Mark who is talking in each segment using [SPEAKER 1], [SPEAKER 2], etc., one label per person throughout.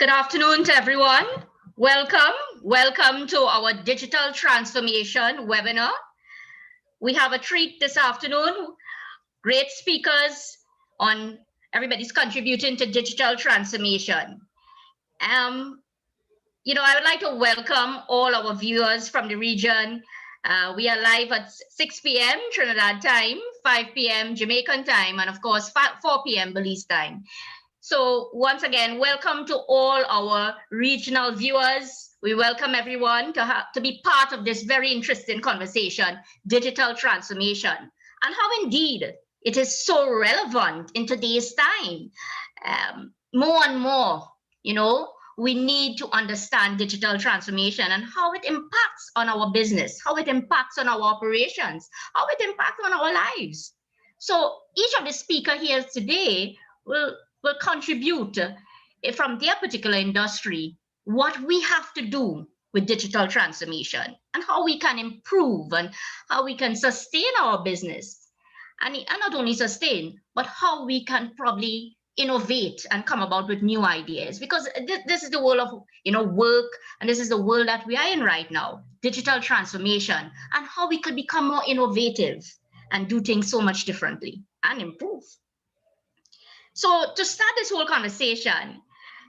[SPEAKER 1] Good afternoon to everyone. Welcome to our digital transformation webinar. We have a treat this afternoon. Great speakers on everybody's contributing to digital transformation. I would like to welcome all our viewers from the region. We are live at 6 p.m. Trinidad time, 5 p.m. Jamaican time, and of course 4 p.m. Belize time. So once again, welcome to all our regional viewers. We welcome everyone to be part of this very interesting conversation, digital transformation, and how indeed it is so relevant in today's time. More and more, we need to understand digital transformation and how it impacts on our business, how it impacts on our operations, how it impacts on our lives. So each of the speakers here today will contribute from their particular industry what we have to do with digital transformation and how we can improve and how we can sustain our business and not only sustain, but how we can probably innovate and come about with new ideas, because this is the world of work, and this is the world that we are in right now, digital transformation, and how we could become more innovative and do things so much differently and improve. So to start this whole conversation,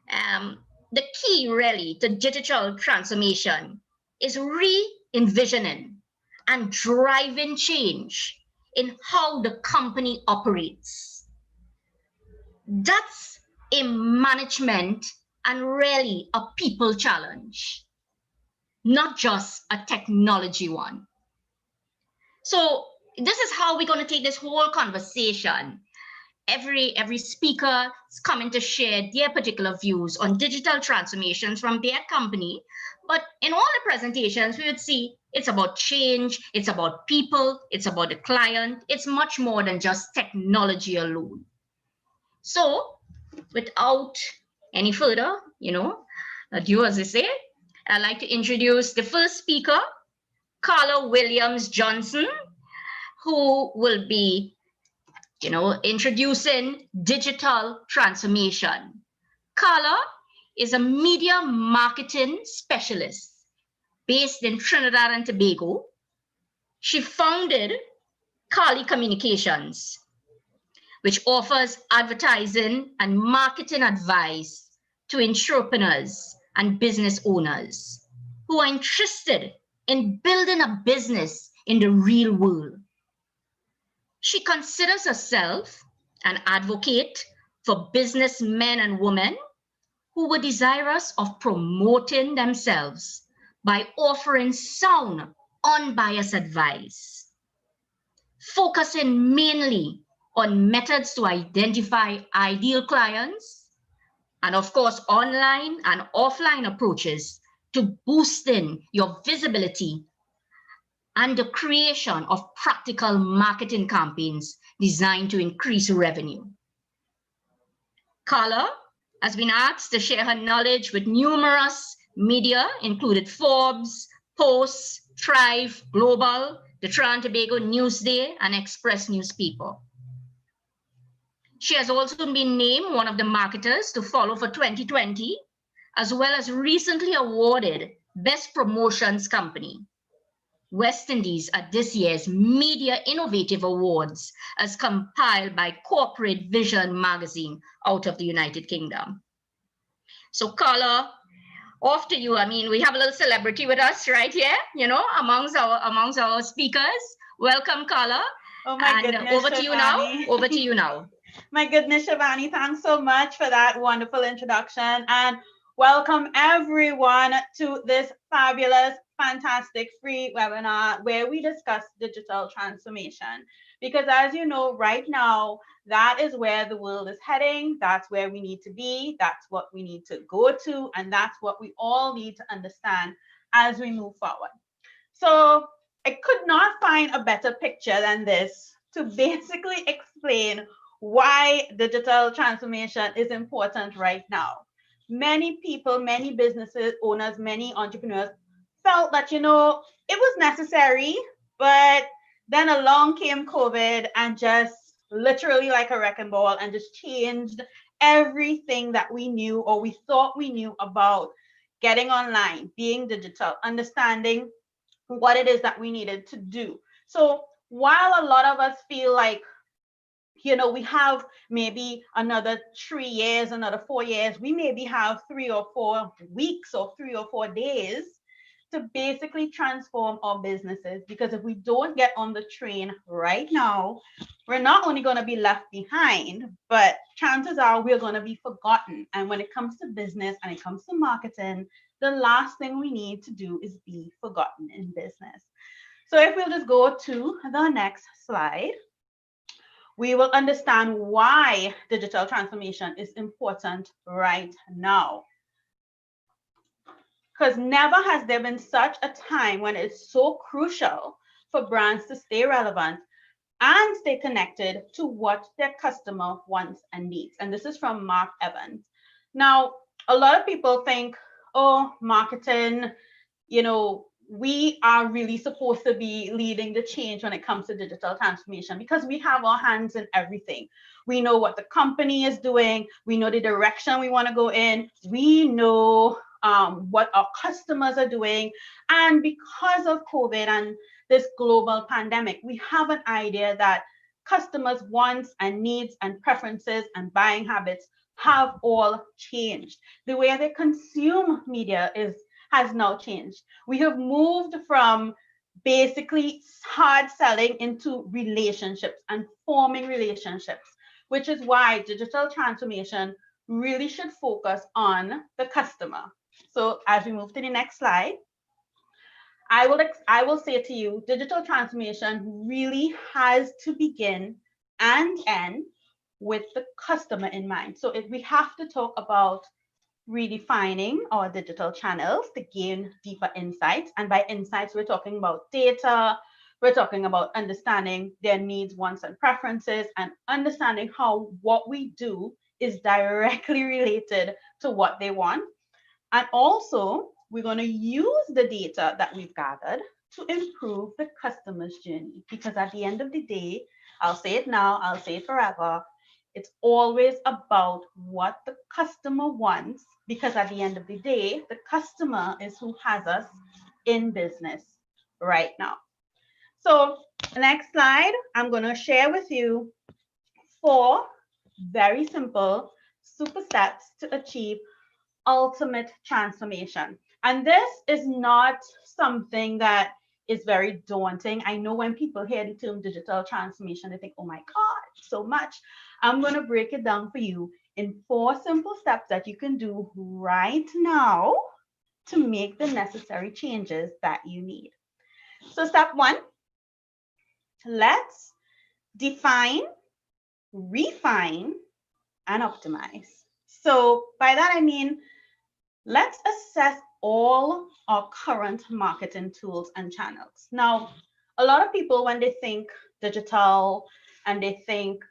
[SPEAKER 1] the key really to digital transformation is re-envisioning and driving change in how the company operates. That's a management and really a people challenge, not just a technology one. So this is how we're going to take this whole conversation. Every speaker is coming to share their particular views on digital transformations from their company. But in all the presentations, we would see it's about change, it's about people, it's about the client. It's much more than just technology alone. So without any further, ado, as I say, I'd like to introduce the first speaker, Carla Williams Johnson, who will be introducing digital transformation. Carla is a media marketing specialist based in Trinidad and Tobago. She founded Carla Communications, which offers advertising and marketing advice to entrepreneurs and business owners who are interested in building a business in the real world. She considers herself an advocate for businessmen and women who were desirous of promoting themselves by offering sound, unbiased advice, focusing mainly on methods to identify ideal clients, and of course, online and offline approaches to boosting your visibility and the creation of practical marketing campaigns designed to increase revenue. Carla has been asked to share her knowledge with numerous media, including Forbes, Post, Thrive, Global, the Trinidad and Tobago Newsday, and Express newspaper. She has also been named one of the marketers to follow for 2020, as well as recently awarded Best Promotions Company, West Indies, at this year's Media Innovative Awards, as compiled by Corporate Vision magazine out of the United Kingdom. So Carla, off to you. I mean, we have a little celebrity with us right here, amongst our speakers. Welcome, Carla.
[SPEAKER 2] Oh my goodness,
[SPEAKER 1] over to you now. Over to you now.
[SPEAKER 2] My goodness, Shivani, thanks so much for that wonderful introduction, and welcome everyone to this fabulous, fantastic free webinar where we discuss digital transformation. Because as you know, right now, that is where the world is heading. That's where we need to be. That's what we need to go to. And that's what we all need to understand as we move forward. So I could not find a better picture than this to basically explain why digital transformation is important right now. Many people, many businesses owners, many entrepreneurs felt that, it was necessary, but then along came COVID and just literally like a wrecking ball and just changed everything that we knew or we thought we knew about getting online, being digital, understanding what it is that we needed to do. So while a lot of us feel like, we have maybe another 3 years, another 4 years, we maybe have 3 or 4 weeks or 3 or 4 days to basically transform our businesses. Because if we don't get on the train right now, we're not only going to be left behind, but chances are we're going to be forgotten. And when it comes to business and it comes to marketing, the last thing we need to do is be forgotten in business. So if we'll just go to the next slide, we will understand why digital transformation is important right now. Because never has there been such a time when it's so crucial for brands to stay relevant and stay connected to what their customer wants and needs. And this is from Mark Evans. Now, a lot of people think, oh, marketing, we are really supposed to be leading the change when it comes to digital transformation because we have our hands in everything. We know what the company is doing. We know the direction we want to go in. We know what our customers are doing. And because of COVID and this global pandemic, we have an idea that customers' wants and needs and preferences and buying habits have all changed. The way they consume media has now changed. We have moved from basically hard selling into relationships and forming relationships, which is why digital transformation really should focus on the customer. So as we move to the next slide, I will say to you, digital transformation really has to begin and end with the customer in mind. So if we have to talk about redefining our digital channels to gain deeper insights. And by insights, we're talking about data, we're talking about understanding their needs, wants, and preferences, and understanding how what we do is directly related to what they want. And also, we're going to use the data that we've gathered to improve the customer's journey. Because at the end of the day, I'll say it now, I'll say it forever, it's always about what the customer wants, because at the end of the day, the customer is who has us in business right now. So next slide, I'm going to share with you 4 very simple super steps to achieve ultimate transformation. And this is not something that is very daunting. I know when people hear the term digital transformation, they think, oh my God, so much. I'm going to break it down for you in 4 simple steps that you can do right now to make the necessary changes that you need. So step 1, let's define, refine, and optimize. So by that, I mean, let's assess all our current marketing tools and channels. Now, a lot of people, when they think digital and they think,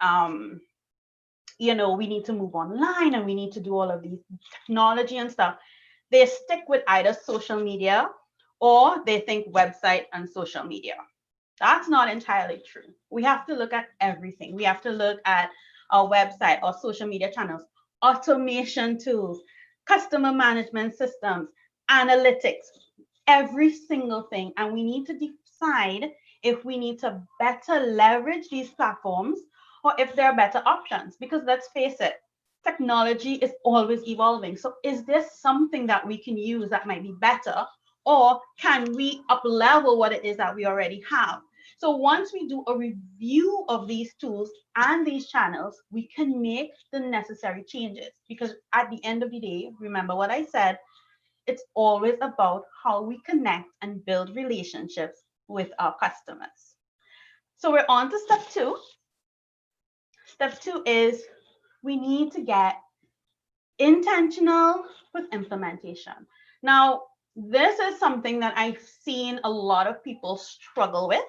[SPEAKER 2] we need to move online and we need to do all of these technology and stuff, they stick with either social media or they think website and social media. That's not entirely true. We have to look at everything. We have to look at our website, our social media channels, automation tools, customer management systems, analytics, every single thing. And we need to decide if we need to better leverage these platforms or if there are better options. Because let's face it, technology is always evolving. So is there something that we can use that might be better? Or can we up-level what it is that we already have? So once we do a review of these tools and these channels, we can make the necessary changes. Because at the end of the day, remember what I said, it's always about how we connect and build relationships with our customers. So we're on to step 2. Step 2 is we need to get intentional with implementation. Now, this is something that I've seen a lot of people struggle with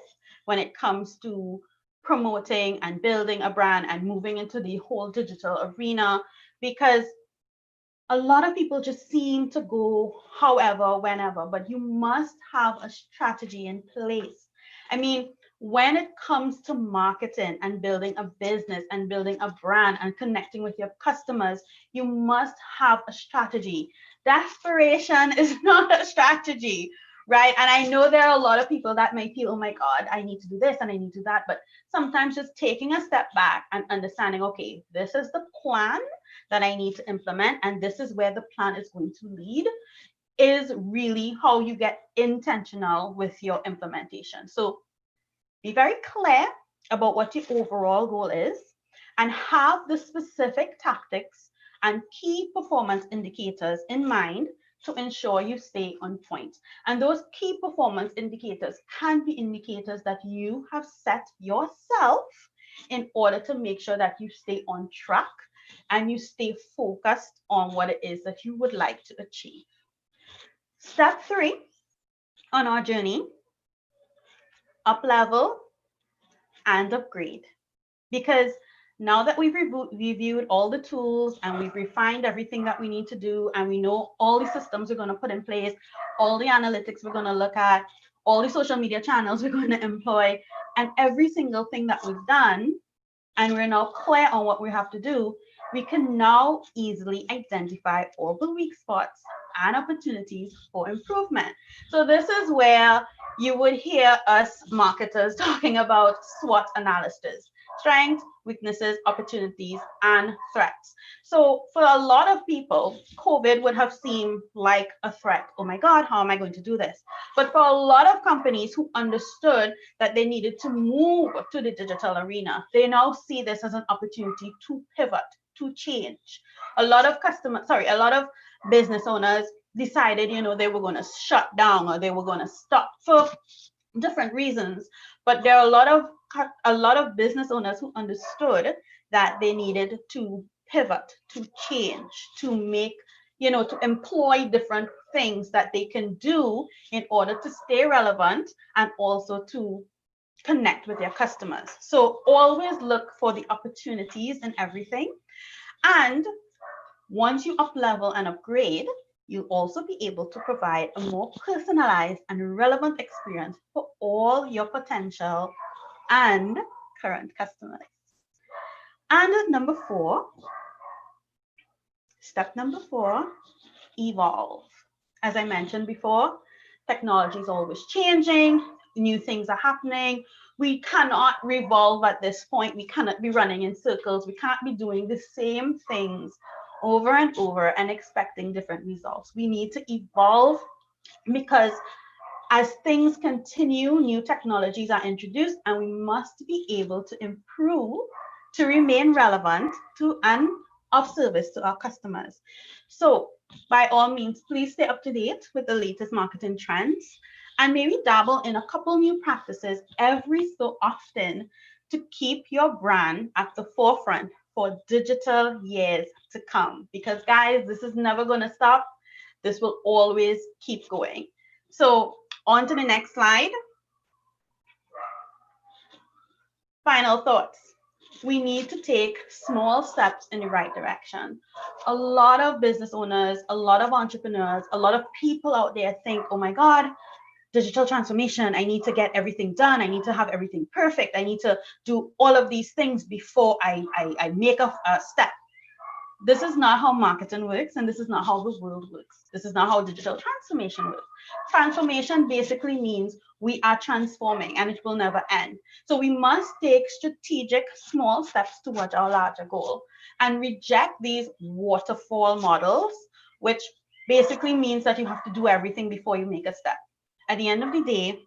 [SPEAKER 2] when it comes to promoting and building a brand and moving into the whole digital arena, because a lot of people just seem to go however, whenever, but you must have a strategy in place. I mean, when it comes to marketing and building a business and building a brand and connecting with your customers, you must have a strategy. Desperation is not a strategy, right? And I know there are a lot of people that might feel, oh my God, I need to do this and I need to do that. But sometimes just taking a step back and understanding, okay, this is the plan that I need to implement, and this is where the plan is going to lead, is really how you get intentional with your implementation. So be very clear about what your overall goal is and have the specific tactics and key performance indicators in mind to ensure you stay on point. And those key performance indicators can be indicators that you have set yourself in order to make sure that you stay on track and you stay focused on what it is that you would like to achieve. Step 3 on our journey: up level and upgrade. Because now that we've reviewed all the tools and we've refined everything that we need to do, and we know all the systems we're going to put in place, all the analytics we're going to look at, all the social media channels we're going to employ, and every single thing that we've done, and we're now clear on what we have to do, we can now easily identify all the weak spots and opportunities for improvement. So this is where you would hear us marketers talking about SWOT analysis: strengths, weaknesses, opportunities, and threats. So for a lot of people, COVID would have seemed like a threat. Oh my God, how am I going to do this? But for a lot of companies who understood that they needed to move to the digital arena, they now see this as an opportunity to pivot, to change. A lot of business owners decided, they were going to shut down or they were going to stop for different reasons. But there are a lot of business owners who understood that they needed to pivot, to change, to make, to employ different things that they can do in order to stay relevant and also to connect with their customers. So always look for the opportunities in everything. And once you up level and upgrade, you'll also be able to provide a more personalized and relevant experience for all your potential and current customers. And step number 4, evolve. As I mentioned before, technology is always changing, new things are happening. We cannot revolve at this point. We cannot be running in circles. We can't be doing the same things over and over and expecting different results. We need to evolve, because as things continue, new technologies are introduced, and we must be able to improve to remain relevant to and of service to our customers. So by all means, please stay up to date with the latest marketing trends and maybe dabble in a couple new practices every so often to keep your brand at the forefront for digital years to come. Because guys, this is never going to stop. This will always keep going. So on to the next slide. Final thoughts. We need to take small steps in the right direction. A lot of business owners, a lot of entrepreneurs, a lot of people out there think, oh my God, digital transformation, I need to get everything done. I need to have everything perfect. I need to do all of these things before I make a step. This is not how marketing works, and this is not how the world works. This is not how digital transformation works. Transformation basically means we are transforming, and it will never end. So we must take strategic small steps towards our larger goal and reject these waterfall models, which basically means that you have to do everything before you make a step. At the end of the day,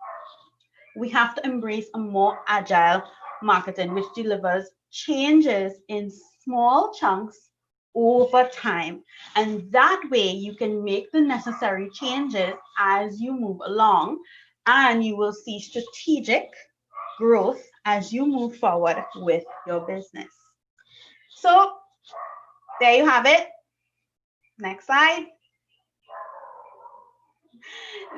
[SPEAKER 2] we have to embrace a more agile marketing, which delivers changes in small chunks over time. And that way you can make the necessary changes as you move along, and you will see strategic growth as you move forward with your business. So there you have it. Next slide.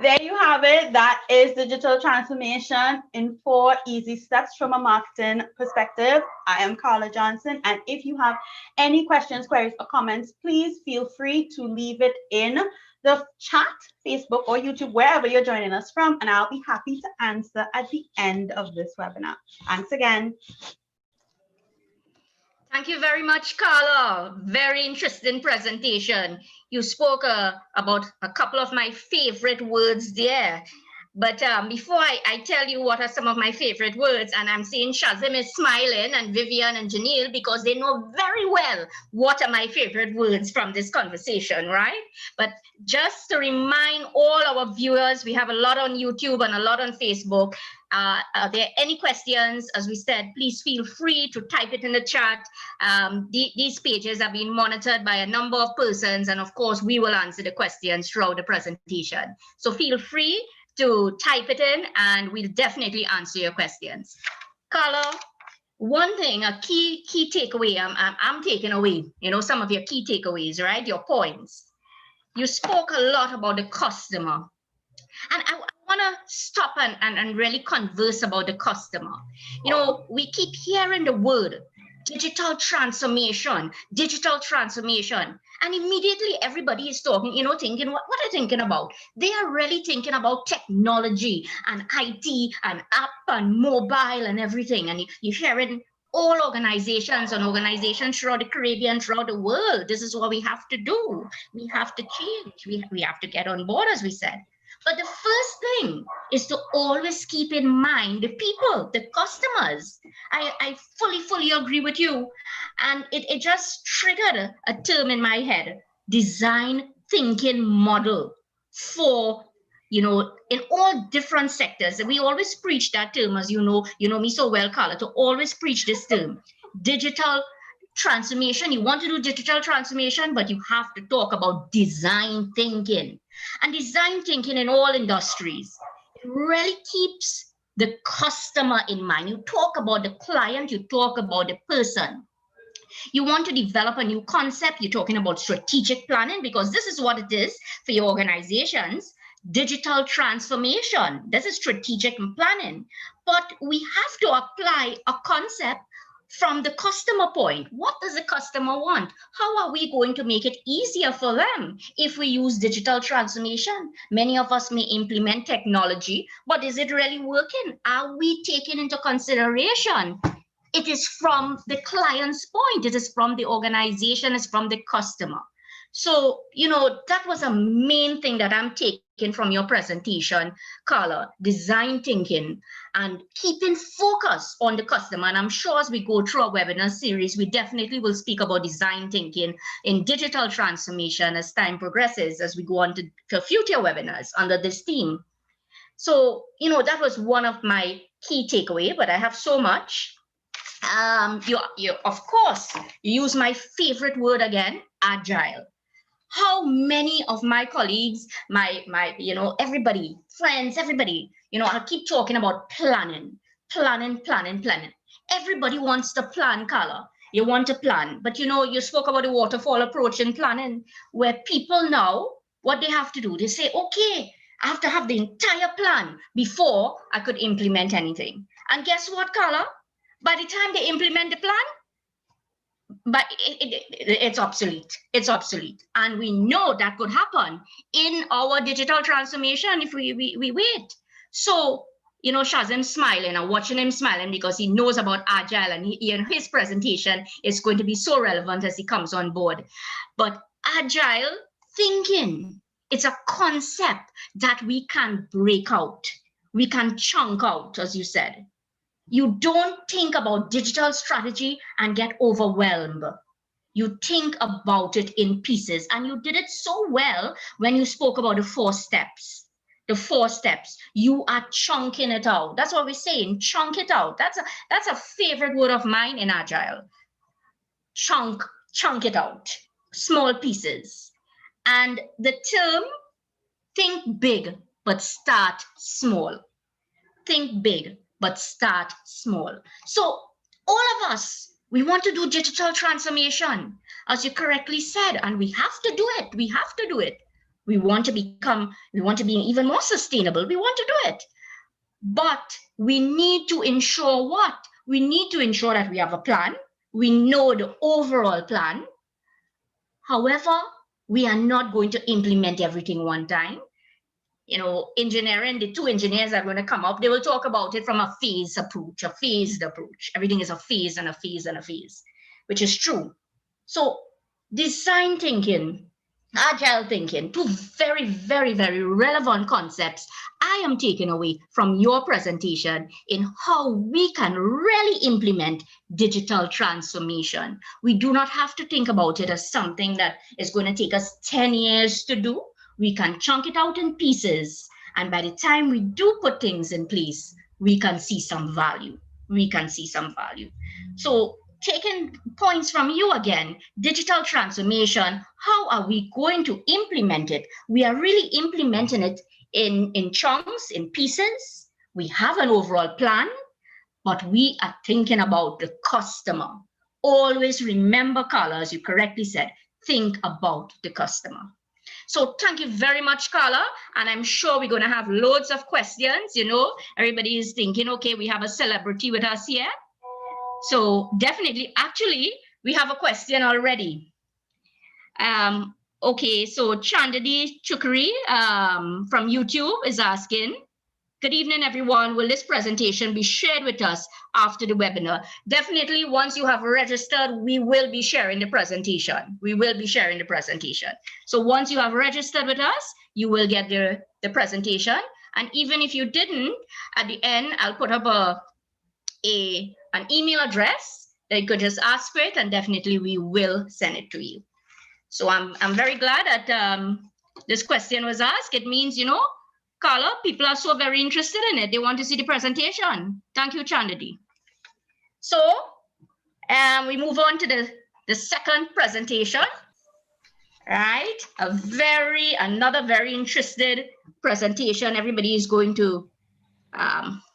[SPEAKER 2] There you have it. That is digital transformation in 4 easy steps from a marketing perspective. I am Carla Johnson. And if you have any questions, queries, or comments, please feel free to leave it in the chat, Facebook, or YouTube, wherever you're joining us from. And I'll be happy to answer at the end of this webinar. Thanks again.
[SPEAKER 1] Thank you very much, Carla. Very interesting presentation. You spoke about a couple of my favorite words there. But before I tell you what are some of my favorite words, and I'm seeing Shazim is smiling and Vivian and Janelle because they know very well what are my favorite words from this conversation, right? But just to remind all our viewers, we have a lot on YouTube and a lot on Facebook. Are there any questions? As we said, please feel free to type it in the chat. These pages are being monitored by a number of persons, and of course, we will answer the questions throughout the presentation. So feel free to type it in, and we'll definitely answer your questions. Carla, one thing, a key takeaway I'm taking away, some of your key takeaways, right? Your points. You spoke a lot about the customer. And I want to stop and really converse about the customer. We keep hearing the word digital transformation. And immediately everybody is talking, thinking, what are they thinking about? They are really thinking about technology and IT and app and mobile and everything. And you're hearing all organizations throughout the Caribbean, throughout the world. This is what we have to do. We have to change. We have to get on board, as we said. But the first thing is to always keep in mind the people, the customers. I fully agree with you. And it just triggered a term in my head, design thinking model for, in all different sectors. And we always preach that term, as you know me so well, Carla, to always preach this term, digital transformation. You want to do digital transformation, but you have to talk about design thinking. And design thinking in all industries, it really keeps the customer in mind. You talk about the client, you talk about the person. You want to develop a new concept, you're talking about strategic planning, because this is what it is for your organizations. Digital transformation, this is strategic planning. But we have to apply a concept from the customer point. What does the customer want? How are we going to make it easier for them if we use digital transformation? Many of us may implement technology, but is it really working? Are we taking into consideration? It is from the client's point. It is from the organization. It's from the customer. So, that was a main thing that I'm taking from your presentation, Carla, design thinking and keeping focus on the customer. And I'm sure as we go through our webinar series, we definitely will speak about design thinking in digital transformation as time progresses, as we go on to future webinars under this theme. So, that was one of my key takeaway, but I have so much. You of course, you use my favorite word again, agile. How many of my colleagues, my everybody, friends, everybody, I keep talking about planning. Everybody wants to plan, Carla. You want to plan, but you spoke about the waterfall approach in planning, where people now, what they have to do, they say, okay, I have to have the entire plan before I could implement anything. And guess what, Carla? By the time they implement the plan, but it's obsolete. It's obsolete. And we know that could happen in our digital transformation if we wait. So, Shazim's smiling. I'm watching him smiling because he knows about agile, and his presentation is going to be so relevant as he comes on board. But agile thinking, it's a concept that we can break out. We can chunk out, as you said. You don't think about digital strategy and get overwhelmed. You think about it in pieces, and you did it so well when you spoke about the 4 steps. The 4 steps, you are chunking it out. That's what we're saying, chunk it out. That's a favorite word of mine in agile. Chunk it out, small pieces. And the term, think big, but start small. Think big, but start small. So all of us, we want to do digital transformation, as you correctly said, and we have to do it. We have to do it. We want to be even more sustainable. We want to do it. But we need to ensure what? We need to ensure that we have a plan. We know the overall plan. However, we are not going to implement everything one time. Engineering, the two engineers are going to come up. They will talk about it from a phased approach. Everything is a phase and a phase and a phase, which is true. So design thinking, agile thinking, two very, very, very relevant concepts I am taking away from your presentation in how we can really implement digital transformation. We do not have to think about it as something that is going to take us 10 years to do. We can chunk it out in pieces. And by the time we do put things in place, we can see some value. So taking points from you again, digital transformation, how are we going to implement it? We are really implementing it in chunks, in pieces. We have an overall plan, but we are thinking about the customer. Always remember, Carla, as you correctly said, think about the customer. So thank you very much, Carla. And I'm sure we're going to have loads of questions. Everybody is thinking, okay, we have a celebrity with us here. So definitely, actually, we have a question already. Okay, so Chandadi Chukri from YouTube is asking, good evening, everyone. Will this presentation be shared with us after the webinar? Definitely, once you have registered, we will be sharing the presentation. So once you have registered with us, you will get the presentation. And even if you didn't, at the end, I'll put up an email address that you could just ask for it, and definitely we will send it to you. So I'm very glad that this question was asked. It means, Carla, people are so very interested in it. They want to see the presentation. Thank you, Chandadi. So we move on to the second presentation, right? Another very interested presentation. Everybody is going to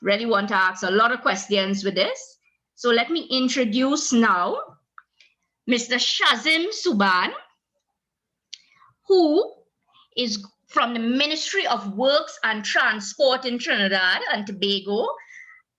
[SPEAKER 1] really want to ask a lot of questions with this. So let me introduce now Mr. Shazim Suban, who is from the Ministry of Works and Transport in Trinidad and Tobago.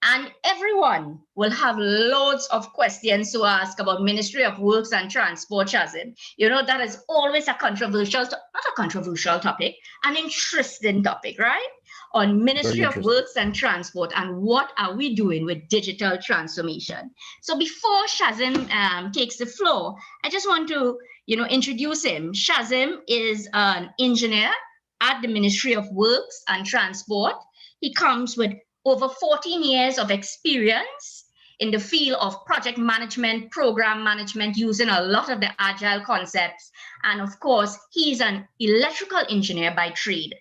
[SPEAKER 1] And everyone will have loads of questions to ask about Ministry of Works and Transport, Shazim. That is always not a controversial topic, an interesting topic, right? On Ministry of Works and Transport and what are we doing with digital transformation. So before Shazim takes the floor, I just want to, introduce him. Shazim is an engineer at the Ministry of Works and Transport. He comes with over 14 years of experience in the field of project management, program management, using a lot of the agile concepts. And of course, he's an electrical engineer by trade.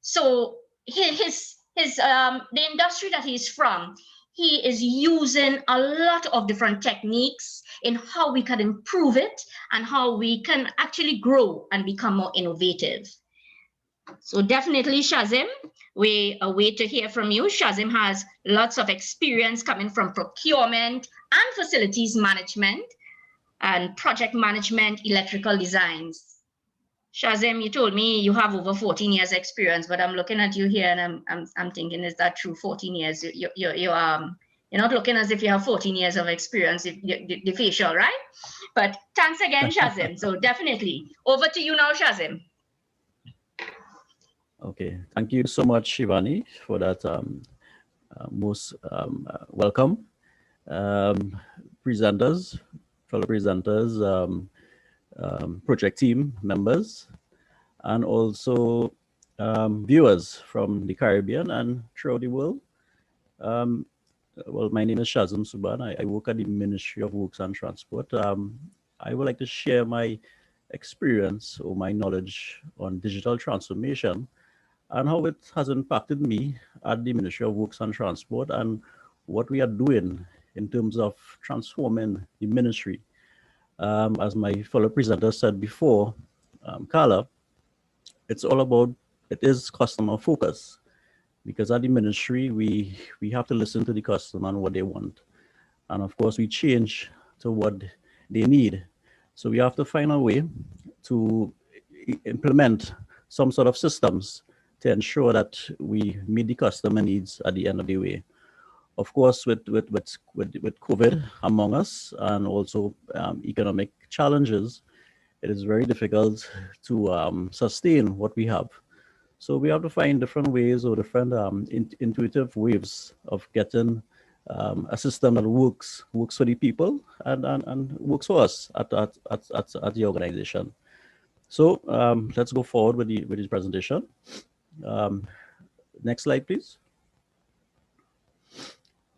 [SPEAKER 1] So the industry that he's from, he is using a lot of different techniques in how we can improve it and how we can actually grow and become more innovative. So definitely, Shazim, we wait to hear from you. Shazim has lots of experience coming from procurement and facilities management and project management, electrical designs. Shazim, you told me you have over 14 years experience, but I'm looking at you here and I'm thinking, is that true? 14 years? You're not looking as if you have 14 years of experience, the facial, right? But thanks again, Shazim. So definitely, over to you now, Shazim.
[SPEAKER 3] Okay, thank you so much, Shivani, for that most welcome. Presenters, fellow presenters, project team members, and also viewers from the Caribbean and throughout the world. Well, my name is Shazim Suban. I work at the Ministry of Works and Transport. I would like to share my experience or my knowledge on digital transformation and how it has impacted me at the Ministry of Works and Transport and what we are doing in terms of transforming the ministry. As my fellow presenter said before, Carla, it is customer focus, because at the ministry, we have to listen to the customer and what they want. And of course, we change to what they need. So we have to find a way to implement some sort of systems to ensure that we meet the customer needs at the end of the way. Of course, with COVID among us and also economic challenges, it is very difficult to sustain what we have. So we have to find different ways or different intuitive ways of getting a system that works for the people and works for us at the organization. So let's go forward with the presentation. Next slide, please.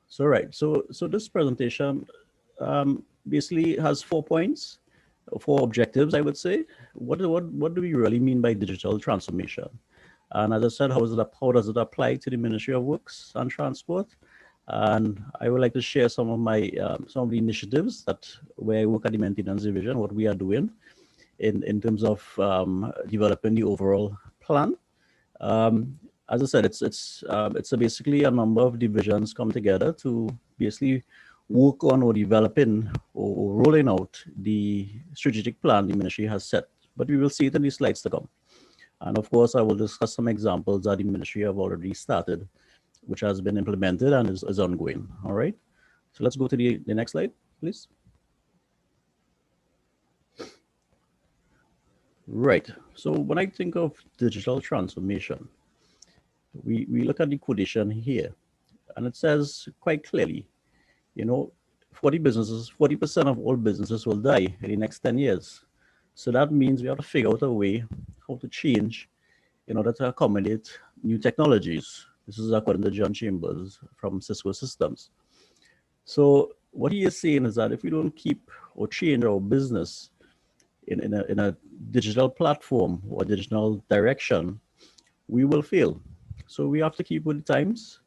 [SPEAKER 3] So right, so this presentation basically has 4 points, 4 objectives, I would say. What do we really mean by digital transformation? And as I said, how does it apply to the Ministry of Works and Transport? And I would like to share some of the initiatives that where I work at the maintenance division, what we are doing in terms of developing the overall plan. As I said, it's basically a number of divisions come together to basically work on or developing or rolling out the strategic plan the ministry has set. But we will see it in the slides to come. And of course, I will discuss some examples that the ministry have already started, which has been implemented and is ongoing. All right. So let's go to the next slide, please. Right. So when I think of digital transformation, we look at the quotation here, and it says quite clearly, 40% of all businesses will die in the next 10 years. So that means we have to figure out a way how to change in order to accommodate new technologies. This is according to John Chambers from Cisco Systems. So what he is saying is that if we don't keep or change our business in a digital platform or digital direction, we will fail. So we have to keep with the times,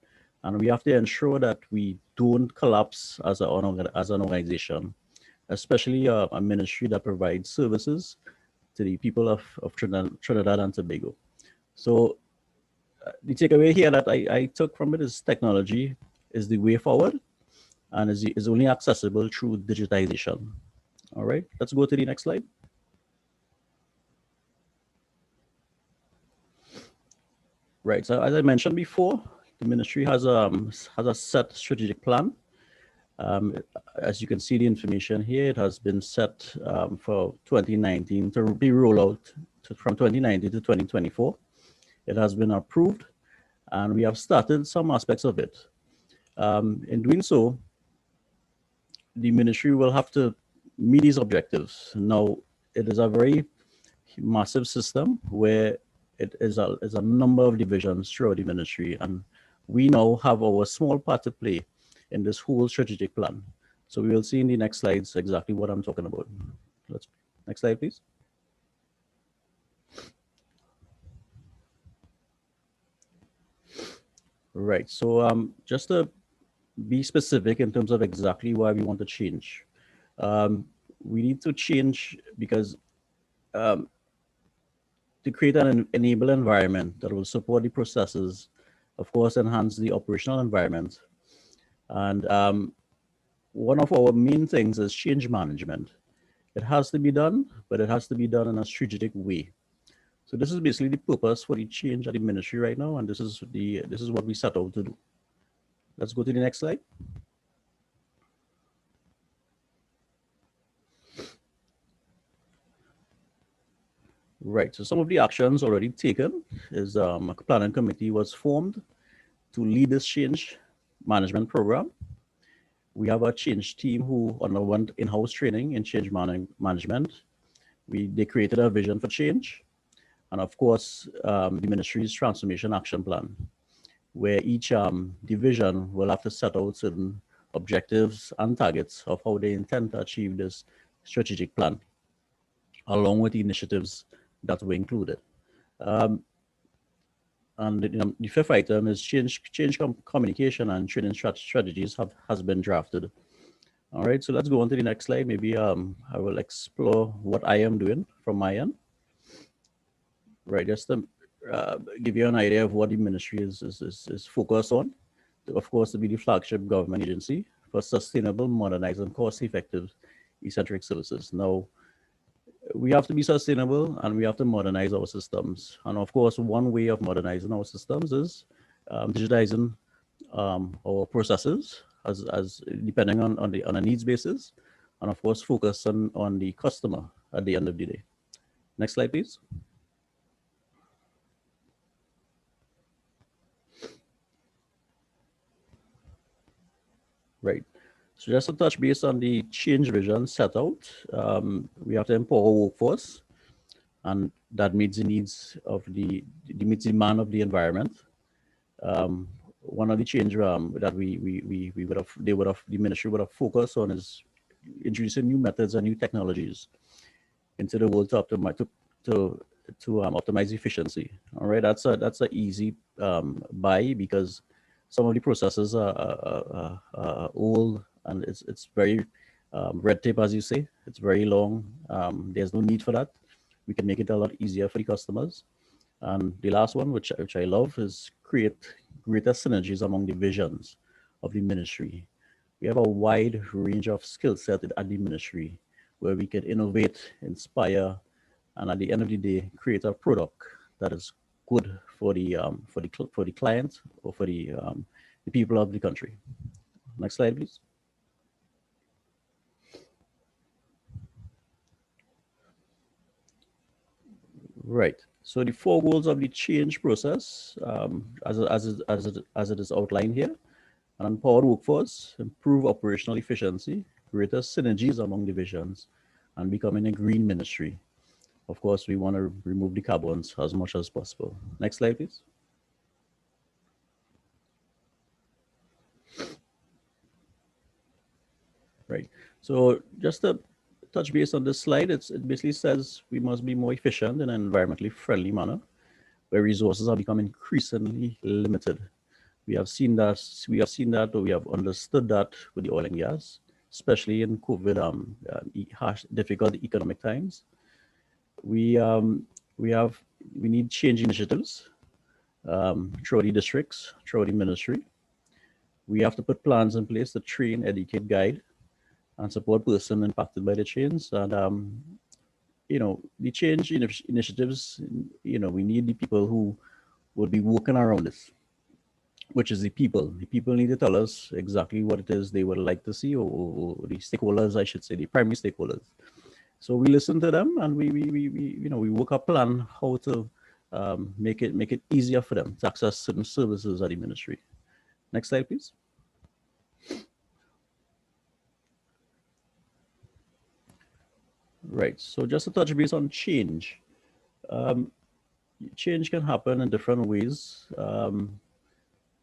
[SPEAKER 3] and we have to ensure that we don't collapse as an organization, especially a ministry that provides services to the people of Trinidad and Tobago. So the takeaway here that I took from it is technology is the way forward and is only accessible through digitization. All right, let's go to the next slide. Right, so as I mentioned before, the ministry has a set strategic plan. As you can see the information here, it has been set for 2019 to be rolled out from 2019 to 2024. It has been approved, and we have started some aspects of it. In doing so, the ministry will have to meet these objectives. Now, it is a very massive system where it is a number of divisions throughout the ministry, and we now have our small part to play in this whole strategic plan. So we will see in the next slides exactly what I'm talking about. Next slide, please. Right, so just to be specific in terms of exactly why we want to change. We need to change because to create an enable environment that will support the processes, of course, enhance the operational environment. And one of our main things is change management. It has to be done, but it has to be done in a strategic way. So this is basically the purpose for the change at the ministry right now, and this is what we set out to do. Let's go to the next slide. Right, so some of the actions already taken is a planning committee was formed to lead this change management program. We have a change team who underwent in-house training in change management. They created a vision for change, and of course, the ministry's transformation action plan, where each division will have to set out certain objectives and targets of how they intend to achieve this strategic plan, along with the initiatives that were included. And the fifth item is change communication and training strategies has been drafted. All right, so let's go on to the next slide. Maybe I will explore what I am doing from my end. Right, just to give you an idea of what the ministry is focused on. Of course, to be the flagship government agency for sustainable, modernized, and cost-effective eccentric services. Now, we have to be sustainable and we have to modernize our systems. And of course, one way of modernizing our systems is digitizing our processes as depending on a needs basis, and of course, focus on the customer at the end of the day. Next slide, please. Right. So just to touch base on the change vision set out, we have to empower workforce, and that meets the needs of the meets the demand of the environment. One of the change that we would have the ministry would have focused on is introducing new methods and new technologies into the world to optimize to optimize efficiency. All right, that's a easy buy because some of the processes are old and it's very red tape, as you say. It's very long. There's no need for that. We can make it a lot easier for the customers. And the last one, which I love, is create greater synergies among divisions of the ministry. We have a wide range of skill set at the ministry where we can innovate, inspire, and at the end of the day, create a product that is good for the client or for the people of the country. Next slide, please. Right. So the four goals of the change process, as it is outlined here: an empowered workforce, improve operational efficiency, greater synergies among divisions, and becoming a green ministry. Of course, we want to remove the carbons as much as possible. Next slide, please. Right. So just to touch base on this slide, it basically says we must be more efficient in an environmentally friendly manner, where resources are becoming increasingly limited. We have seen that. Or we have understood that with the oil and gas, especially in COVID, harsh, difficult economic times. We we have we need change initiatives throughout the districts, throughout the ministry. We have to put plans in place to train, educate, guide, and support person impacted by the change. And the change initiatives. We need the people who will be working around this, which is the people. The people need to tell us exactly what it is they would like to see, or the stakeholders, I should say, the primary stakeholders. So we listen to them, and we work a plan how to make it easier for them to access certain services at the ministry. Next slide, please. Right. So just to touch base on change. Change can happen in different ways.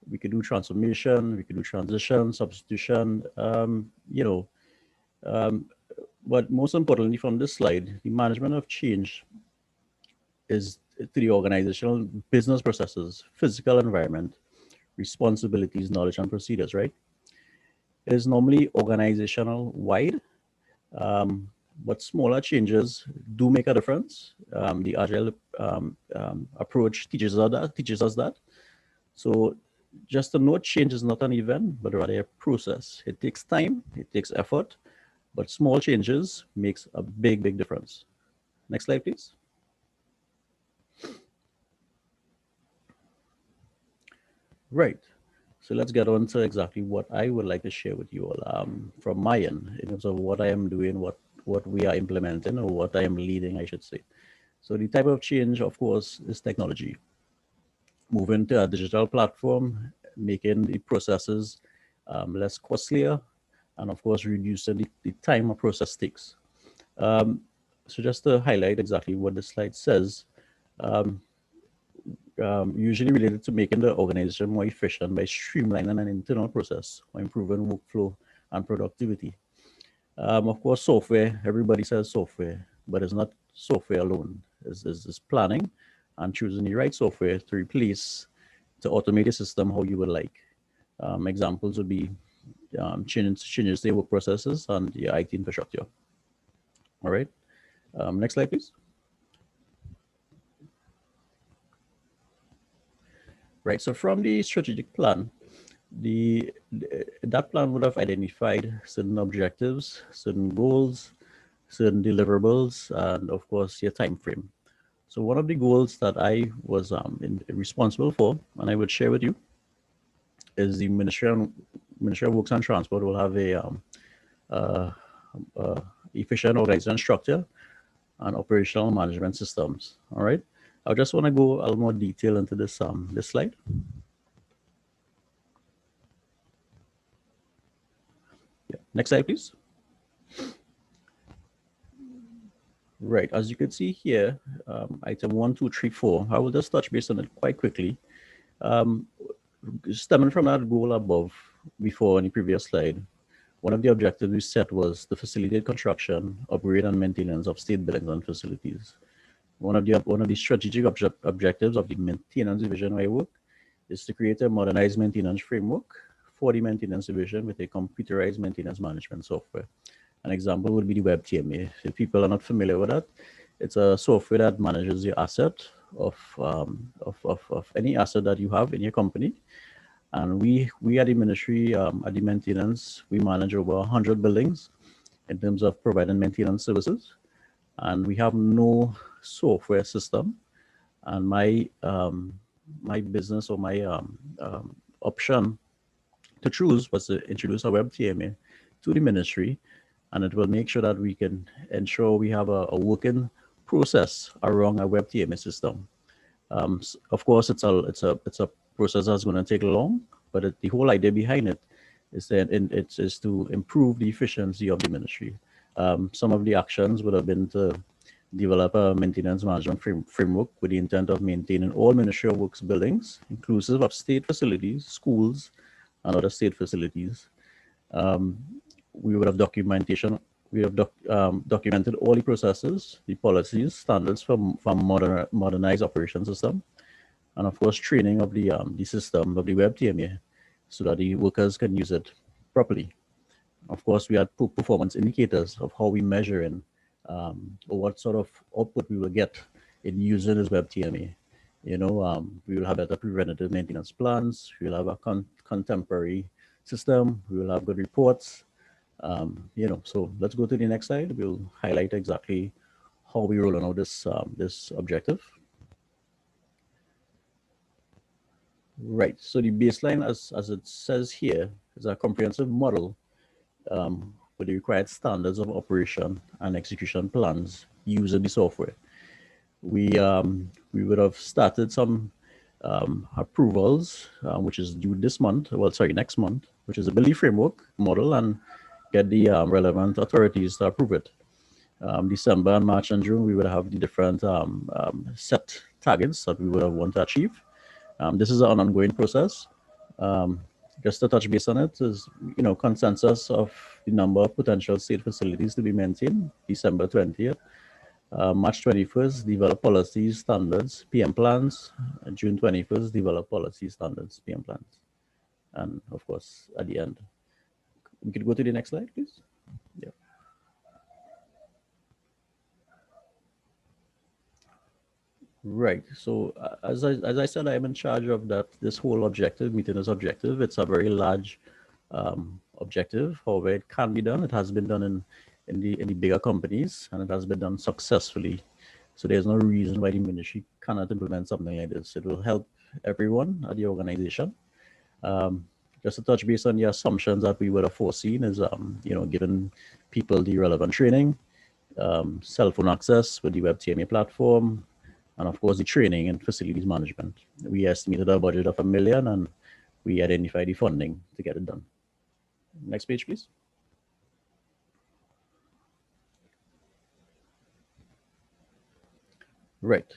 [SPEAKER 3] We could do transformation, we could do transition, substitution, but most importantly from this slide, the management of change is to the organizational business processes, physical environment, responsibilities, knowledge, and procedures, right? It is normally organizational wide, but smaller changes do make a difference. The agile approach teaches us that. So just to note, change is not an event, but rather a process. It takes time, it takes effort, but small changes makes a big difference. Next slide, please. Right. So let's get on to exactly what I would like to share with you all from my end in terms of what I am doing, what we are implementing, or what I am leading, I should say. So the type of change, of course, is technology. Moving to a digital platform, making the processes less costlier, and of course, reducing the time a process takes. So just to highlight exactly what the slide says, usually related to making the organization more efficient by streamlining an internal process or improving workflow and productivity. Of course, software, everybody says software, but it's not software alone. It's planning and choosing the right software to replace, to automate a system how you would like. Examples would be changes to work processes and the IT infrastructure. All right. Next slide, please. Right. So from the strategic plan, that plan would have identified certain objectives, certain goals, certain deliverables, and of course your time frame. So one of the goals that I was responsible for, and I would share with you, is the Ministry of Works and Transport will have a uh, efficient organization structure and operational management systems. All right. I just want to go a little more detail into this slide. Yeah. Next slide, please. Right. As you can see here, item 1, 2, 3, 4. I will just touch base on it quite quickly. Stemming from that goal above, before in the previous slide, one of the objectives we set was to facilitate construction, upgrade, and maintenance of state buildings and facilities. One of the strategic objectives of the maintenance division where I work is to create a modernized maintenance framework for the maintenance division with a computerized maintenance management software. An example would be the WebTMA. If people are not familiar with that, it's a software that manages your asset of any asset that you have in your company. And we at the ministry, at the maintenance, we manage over 100 buildings in terms of providing maintenance services. And we have no software system. And my business or my option to choose was to introduce a WebTMA to the ministry, and it will make sure that we can ensure we have a working process around a WebTMA system. Of course, it's a process that's going to take long, but the whole idea behind it is that it is to improve the efficiency of the ministry. Some of the actions would have been to develop a maintenance management framework with the intent of maintaining all Ministry of Works buildings, inclusive of state facilities, schools, and other state facilities. Um, we would have documentation. We have documented all the processes, the policies, standards for modernized operation system, and of course training of the system of the WebTMA, so that the workers can use it properly. Of course, we had performance indicators of how we measure and or what sort of output we will get in using this WebTMA. We will have better preventative maintenance plans. We will have a contemporary system. We will have good reports. So let's go to the next slide. We'll highlight exactly how we roll out this objective. Right. So the baseline, as it says here, is a comprehensive model with the required standards of operation and execution plans using the software. We would have started some approvals, which is due this month. Well, sorry, next month, which is a building framework model, and get the relevant authorities to approve it. December and March and June, we would have the different set targets that we would have want to achieve. This is an ongoing process. Just to touch base on it is, consensus of the number of potential state facilities to be maintained, December 20th. March 21st, develop policies, standards, PM plans. June 21st, develop policy standards, PM plans. And of course, at the end, we could go to the next slide, please. Yeah. Right. So as I said, I'm in charge of this whole objective, meeting this objective. It's a very large objective. However, it can be done. It has been done in the bigger companies, and it has been done successfully. So there's no reason why the ministry cannot implement something like this. It will help everyone at the organization. Just to touch base on the assumptions that we would have foreseen is, giving people the relevant training, cell phone access with the WebTMA platform, and of course the training and facilities management. We estimated a budget of $1 million, and we identified the funding to get it done. Next page, please. Right.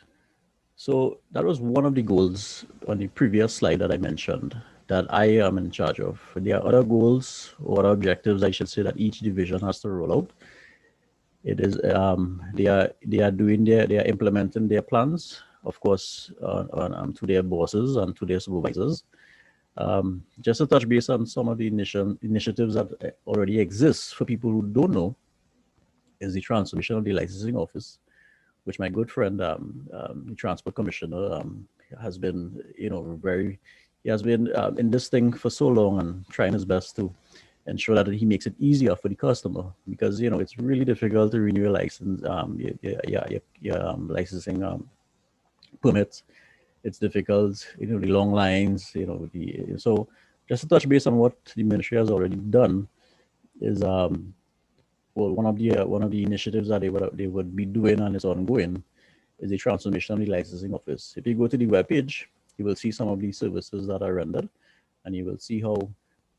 [SPEAKER 3] So that was one of the goals on the previous slide that I mentioned that I am in charge of. There are other goals or other objectives, I should say, that each division has to roll out. It is they are implementing their plans, of course, to their bosses and to their supervisors. Just to touch base on some of the initiatives that already exist for people who don't know, is the transformation of the licensing office, which my good friend, the transport commissioner, has been, he has been in this thing for so long and trying his best to ensure that he makes it easier for the customer, because it's really difficult to renew your license, your licensing permits. It's difficult, the long lines, so just to touch base on what the ministry has already done is, well, one of the initiatives that they would be doing, and it's ongoing, is the transformation of the licensing office. If you go to the webpage, you will see some of the services that are rendered, and you will see how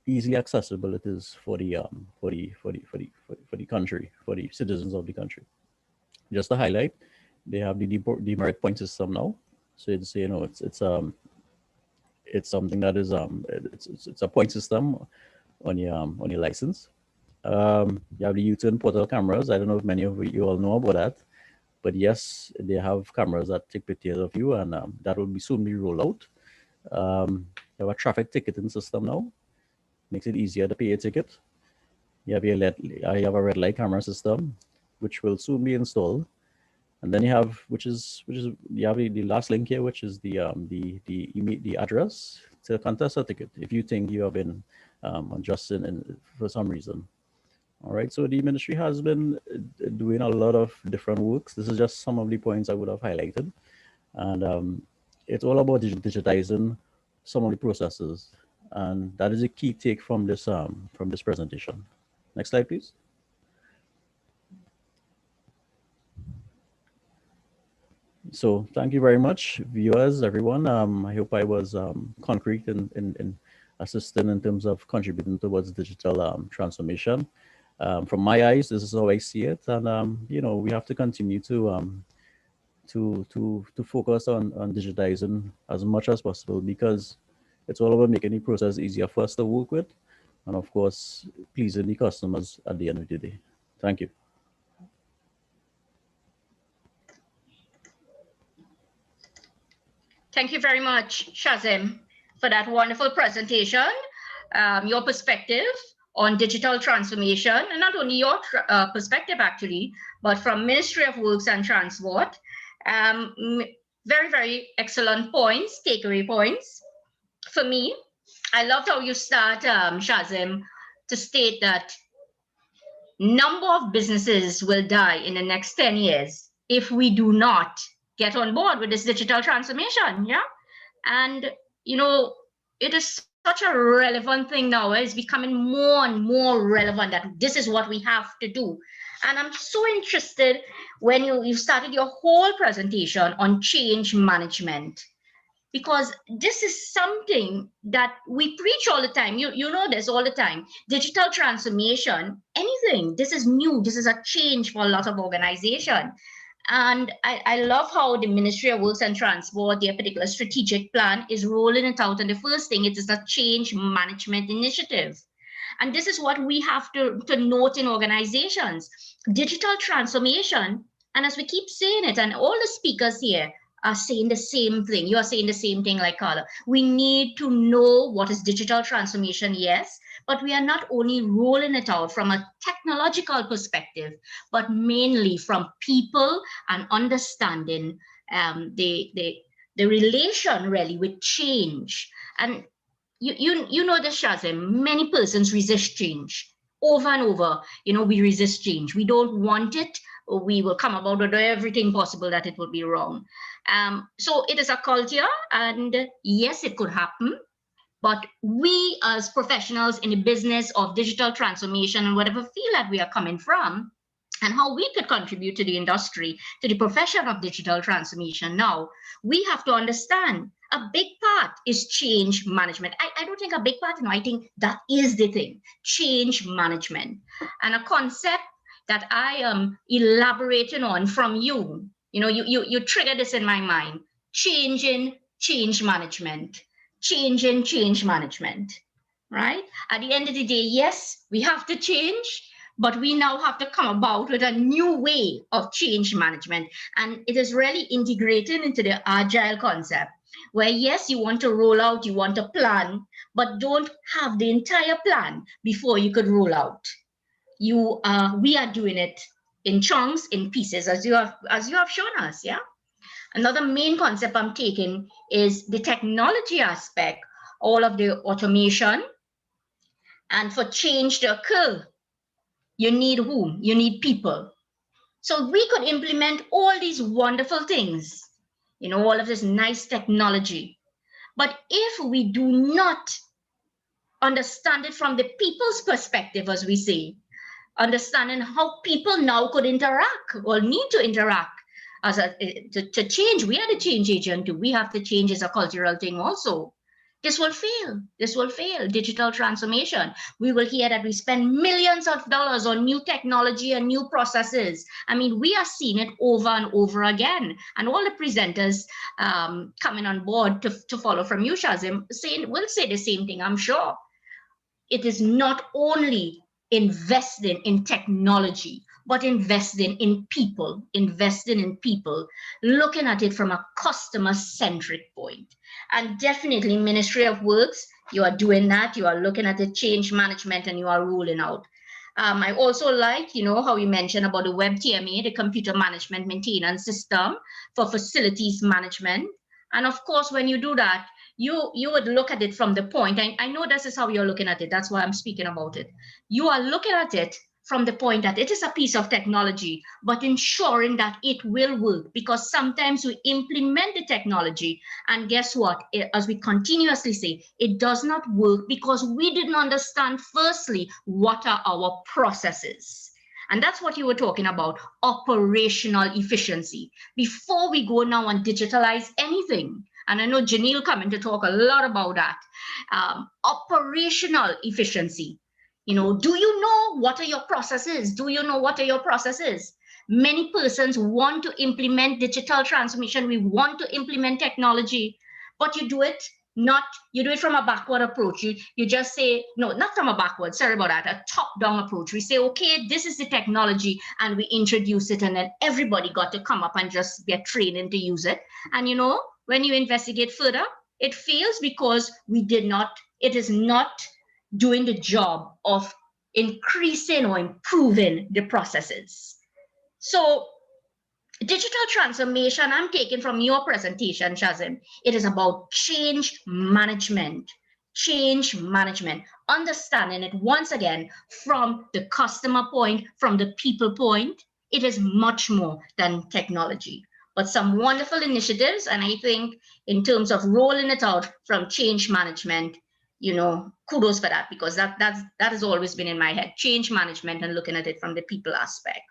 [SPEAKER 3] easily accessible it is for the country, for the citizens of the country. Just to highlight, they have the demerit point system now. So it's something that is it's a point system on your license. You have the U-turn portal cameras. I don't know if many of you all know about that, but yes, they have cameras that take pictures of you, and that will soon be rolled out. You have a traffic ticketing system now, makes it easier to pay a ticket. You have a red light camera system, which will soon be installed. And then you have, you have the last link here, which is the address to contest a ticket if you think you have been unjust for some reason. All right, so the ministry has been doing a lot of different works. This is just some of the points I would have highlighted, and it's all about digitizing some of the processes, and that is a key take from this presentation. Next slide, please. So thank you very much, viewers, everyone. I hope I was concrete in assisting in terms of contributing towards digital transformation. From my eyes, this is how I see it, and we have to continue to focus on digitizing as much as possible, because it's all about making the process easier for us to work with, and of course, pleasing the customers at the end of the day. Thank you.
[SPEAKER 1] Thank you very much, Shazim, for that wonderful presentation, your perspective on digital transformation, and not only your perspective actually, but from Ministry of Works and Transport. Very, very excellent points, takeaway points. For me, I loved how you start, Shazim, to state that number of businesses will die in the next 10 years if we do not get on board with this digital transformation. Yeah. And, it is such a relevant thing now. It's becoming more and more relevant that this is what we have to do. And I'm so interested when you started your whole presentation on change management, because this is something that we preach all the time. You know this all the time. Digital transformation, anything, this is new. This is a change for a lot of organizations. And I love how the Ministry of Works and Transport, their particular strategic plan, is rolling it out. And the first thing, it is a change management initiative. And this is what we have to note in organizations. Digital transformation, and as we keep saying it, and all the speakers here are saying the same thing. You are saying the same thing like Carla. We need to know what is digital transformation, yes, but we are not only rolling it out from a technological perspective, but mainly from people and understanding the relation really with change. And you know the Shazim, many persons resist change over and over. We resist change. We don't want it. We will come about with everything possible that it will be wrong. So it is a culture, and yes, it could happen. But we as professionals in the business of digital transformation and whatever field that we are coming from, and how we could contribute to the industry, to the profession of digital transformation now, we have to understand a big part is change management. I don't think a big part, I think that is the thing, change management. And a concept that I am elaborating on from you, you trigger this in my mind, changing change management, changing change management, right? At the end of the day, yes, we have to change, but we now have to come about with a new way of change management. And it is really integrated into the agile concept, where yes, you want to roll out, you want to plan, but don't have the entire plan before you could roll out. We are doing it in chunks, in pieces, as you have shown us. Yeah. Another main concept I'm taking is the technology aspect, all of the automation, And for change to occur, you need whom? You need people. So we could implement all these wonderful things, all of this nice technology. But if we do not understand it from the people's perspective, as we say, understanding how people now could interact or need to interact to change. We are the change agent too. We have to change as a cultural thing also. This will fail. This will fail. Digital transformation. We will hear that we spend millions of dollars on new technology and new processes. I mean, we are seeing it over and over again. And all the presenters coming on board to follow from you, Shazim, will say the same thing, I'm sure. It is not only investing in technology, but investing in people, looking at it from a customer-centric point. And definitely Ministry of Works, you are doing that. You are looking at the change management and you are rolling out. I also like, how you mentioned about the WebTMA, the computer management maintenance system for facilities management. And of course, when you do that, you would look at it from the point, I know this is how you're looking at it, that's why I'm speaking about it. You are looking at it from the point that it is a piece of technology, but ensuring that it will work, because sometimes we implement the technology and guess what? As we continuously say, it does not work because we didn't understand firstly what are our processes. And that's what you were talking about, operational efficiency. Before we go now and digitalize anything, and I know Janelle coming to talk a lot about that, operational efficiency. Do you know what are your processes? Do you know what are your processes? Many persons want to implement digital transformation. We want to implement technology, but you do it from a backward approach. You just say, no, not from a backward, sorry about that, a top-down approach. We say, okay, this is the technology, and we introduce it, and then everybody got to come up and just get trained in to use it. And when you investigate further, it fails because it is not doing the job of increasing or improving the processes. So digital transformation, I'm taking from your presentation, Shazim, it is about change management, understanding it once again from the customer point, from the people point. It is much more than technology, but some wonderful initiatives. And I think in terms of rolling it out from change management, kudos for that, because that has always been in my head, change management and looking at it from the people aspect.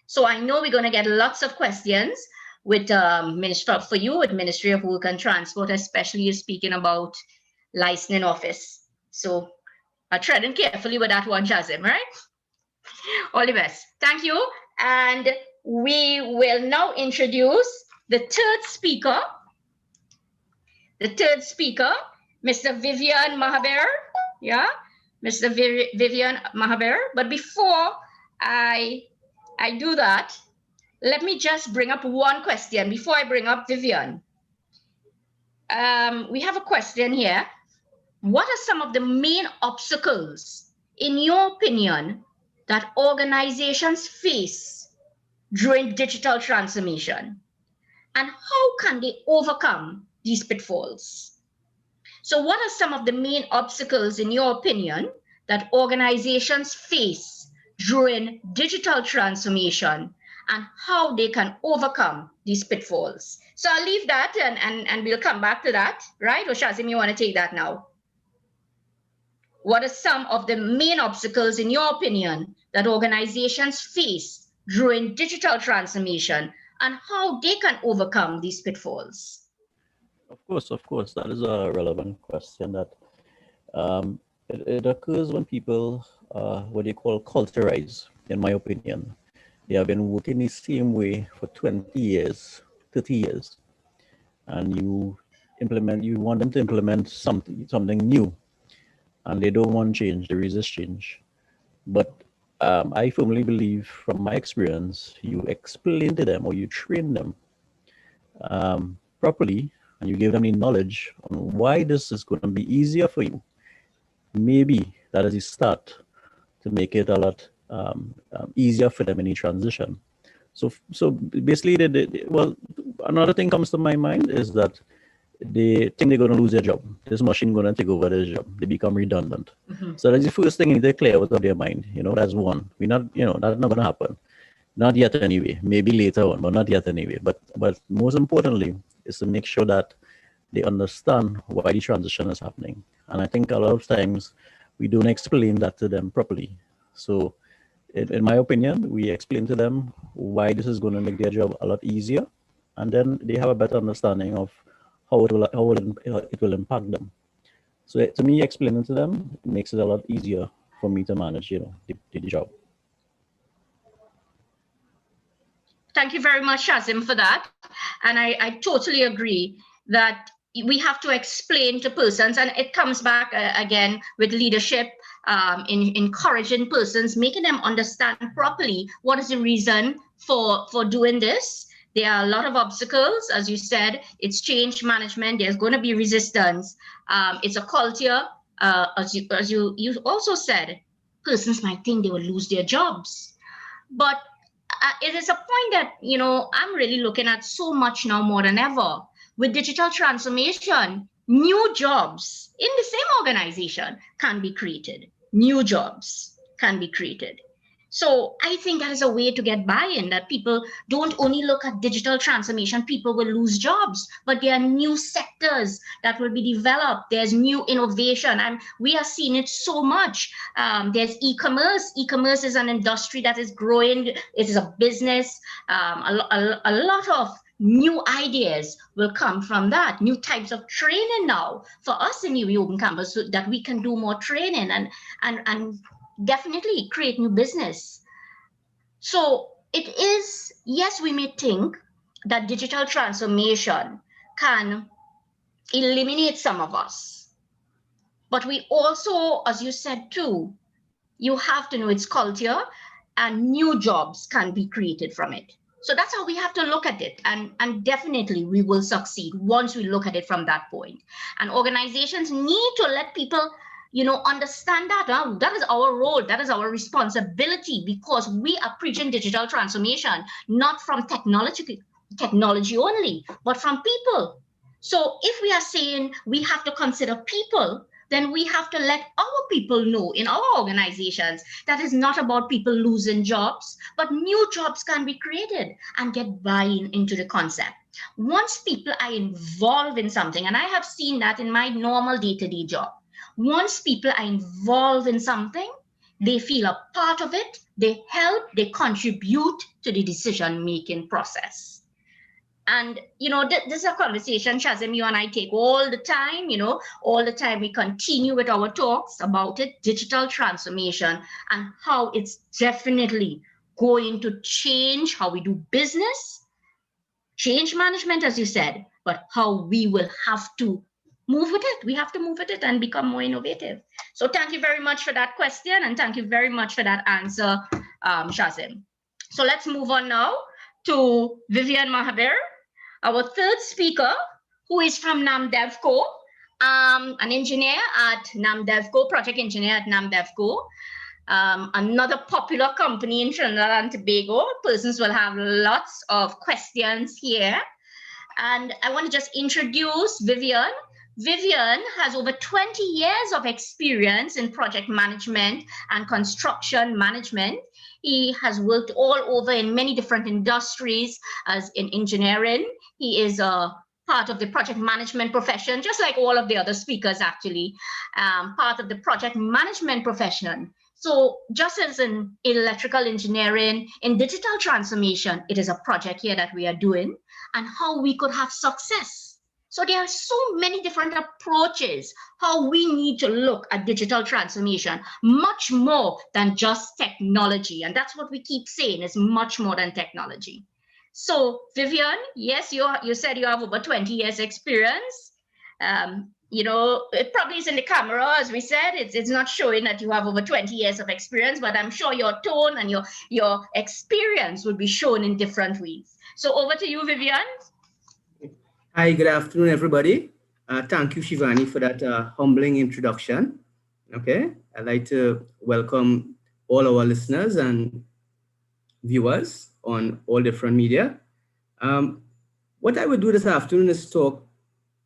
[SPEAKER 1] So I know we're going to get lots of questions with Ministry of Work and Transport, especially you speaking about licensing office. So I'm treading carefully with that one, Shazim, right? All the best. Thank you. And we will now introduce the third speaker, Mr. Vivian Mahaber. Yeah, Mr. Vivian Mahaber. But before I do that, let me just bring up one question before I bring up Vivian. We have a question here. What are some of the main obstacles, in your opinion, that organizations face during digital transformation? And how can they overcome these pitfalls? So what are some of the main obstacles, in your opinion, that organizations face during digital transformation, and how they can overcome these pitfalls? So I'll leave that and we'll come back to that, right? Or Shazim, you want to take that now? What are some of the main obstacles, in your opinion, that organizations face during digital transformation, and how they can overcome these pitfalls?
[SPEAKER 3] Of course, that is a relevant question. That it occurs when people, what they call culturize, in my opinion. They have been working the same way for 20 years, 30 years, and you want them to implement something new, and they don't want change, they resist change. But I firmly believe, from my experience, you explain to them or you train them properly, and you give them the knowledge on why this is going to be easier for you. Maybe that is a start to make it a lot easier for them in the transition. So basically, well, another thing comes to my mind is that they think they're going to lose their job. This machine going to take over their job. They become redundant. So that's the first thing you need to clear out of their mind. That's one. We're not, that's not going to happen. Not yet anyway. Maybe later on, but not yet anyway. But most importantly is to make sure that they understand why the transition is happening. And I think a lot of times we don't explain that to them properly. So in my opinion, we explain to them why this is going to make their job a lot easier, and then they have a better understanding of how it will impact them. So to me, explaining to them makes it a lot easier for me to manage, the job.
[SPEAKER 1] Thank you very much, Shazim, for that. And I totally agree that we have to explain to persons, and it comes back again with leadership, in encouraging persons, making them understand properly what is the reason for doing this. There are a lot of obstacles, as you said. It's change management. There's going to be resistance. It's a culture, as you also said. Persons might think they will lose their jobs, but it is a point that I'm really looking at so much now more than ever. With digital transformation, new jobs in the same organization can be created. New jobs can be created. So I think that is a way to get buy-in, that people don't only look at digital transformation, people will lose jobs, but there are new sectors that will be developed. There's new innovation, and we are seeing it so much. There's e-commerce. E-commerce is an industry that is growing. It is a business. A lot of new ideas will come from that. New types of training now for us in New Open Campus, so that we can do more training and definitely create new business. So it is, yes, we may think that digital transformation can eliminate some of us, but we also, as you said too, you have to know its culture, and new jobs can be created from it. So that's how we have to look at it. And definitely we will succeed once we look at it from that point. And organizations need to let people understand that that is our role, that is our responsibility, because we are preaching digital transformation, not from technology only, but from people. So if we are saying we have to consider people, then we have to let our people know in our organizations that is not about people losing jobs, but new jobs can be created, and get buy-in into the concept. Once people are involved in something, and I have seen that in my normal day-to-day job, once people are involved in something, they feel a part of it, they help, they contribute to the decision-making process. And, this is a conversation, Shazim, you and I take all the time, all the time we continue with our talks about it, digital transformation, and how it's definitely going to change how we do business, change management, as you said, but how we will have to move with it. We have to move with it and become more innovative. So thank you very much for that question, and thank you very much for that answer, Shazim. So let's move on now to Vivian Mahabir, our third speaker, who is from NAMDevco, an engineer at NAMDevco, project engineer at NAMDevco, another popular company in Trinidad and Tobago. Persons will have lots of questions here. And I want to just introduce Vivian. Vivian has over 20 years of experience in project management and construction management. He has worked all over in many different industries, as in engineering. He is a part of the project management profession, just like all of the other speakers, actually, part of the project management profession. So just as in electrical engineering, in digital transformation, it is a project here that we are doing, and how we could have success. So there are so many different approaches how we need to look at digital transformation, much more than just technology. And that's what we keep saying, is much more than technology. So Vivian, yes, you said you have over 20 years experience. It probably is in the camera, as we said, it's not showing that you have over 20 years of experience, but I'm sure your tone and your experience will be shown in different ways. So over to you, Vivian.
[SPEAKER 4] Hi, good afternoon, everybody. Thank you, Shivani, for that humbling introduction. Okay, I'd like to welcome all our listeners and viewers on all different media. What I would do this afternoon is talk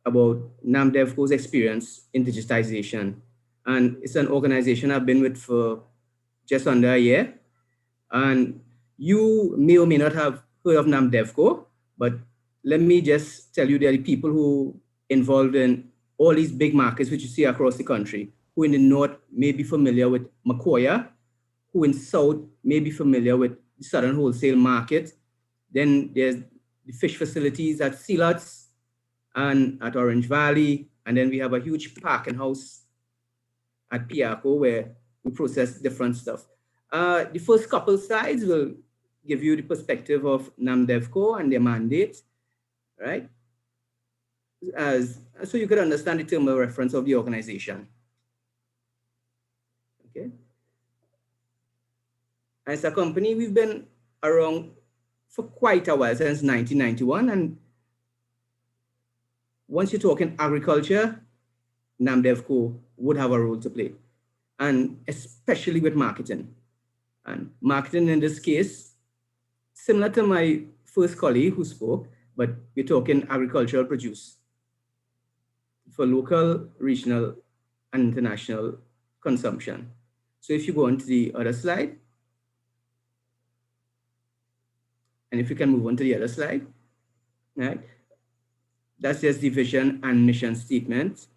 [SPEAKER 4] about NAMDEVCO's experience in digitization. And it's an organization I've been with for just under a year. And you may or may not have heard of NAMDEVCO, but let me just tell you there are people who involved in all these big markets which you see across the country, who in the north may be familiar with Makoya, who in south may be familiar with the Southern Wholesale Market. Then there's the fish facilities at Sealots and at Orange Valley. And then we have a huge parking house at Piaco where we process different stuff. The first couple slides will give you the perspective of NAMDEVCO and their mandate, right? So you could understand the term of reference of the organization. Okay. As a company, we've been around for quite a while, since 1991. And once you're talking agriculture, NAMDEVCO would have a role to play, and especially with marketing. And marketing in this case, similar to my first colleague who spoke, but we're talking agricultural produce for local, regional, and international consumption. So if you go on to the other slide, and if you can move on to the other slide, right? That's just the vision and mission statement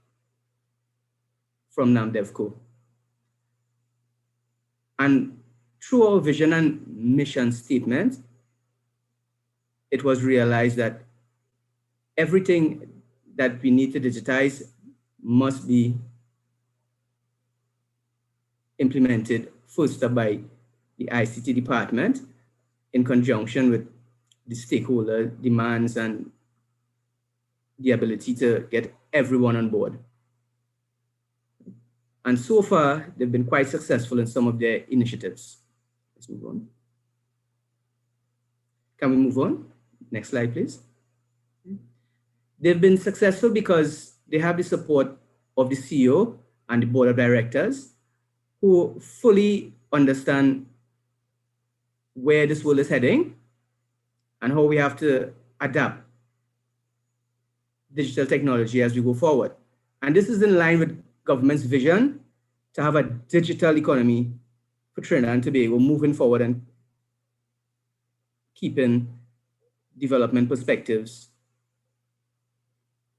[SPEAKER 4] from NAMDEVCO. And through our vision and mission statement, it was realized that everything that we need to digitize must be implemented first by the ICT department in conjunction with the stakeholder demands and the ability to get everyone on board. And so far, they've been quite successful in some of their initiatives. Let's move on. Can we move on? Next slide, please. They've been successful because they have the support of the CEO and the board of directors, who fully understand where this world is heading and how we have to adapt digital technology as we go forward. And this is in line with government's vision to have a digital economy for Trinidad and Tobago moving forward and keeping development perspectives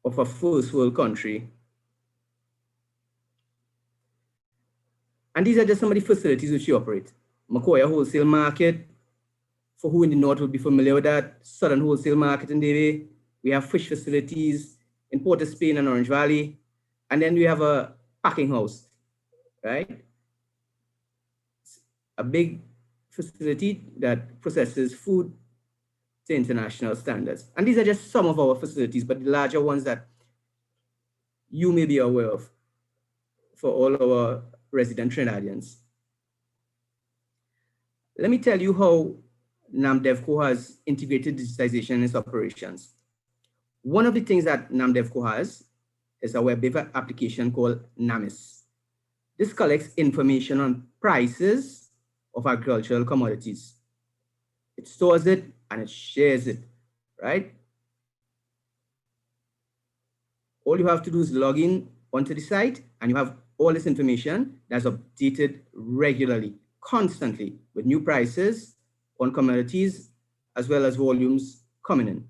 [SPEAKER 4] of a first world country. And these are just some of the facilities which we operate. Makoya Wholesale Market, for who in the north will be familiar with that, Southern Wholesale Market in Davie. We have fish facilities in Port of Spain and Orange Valley. And then we have a packing house, right? It's a big facility that processes food to international standards. And these are just some of our facilities, but the larger ones that you may be aware of for all our resident Trinidadians. Let me tell you how NAMDEVCO has integrated digitization in its operations. One of the things that NAMDEVCO has is a web-based application called NAMIS. This collects information on prices of agricultural commodities. It stores it and it shares it, right? All you have to do is log in onto the site and you have all this information that's updated regularly, constantly, with new prices on commodities as well as volumes coming in.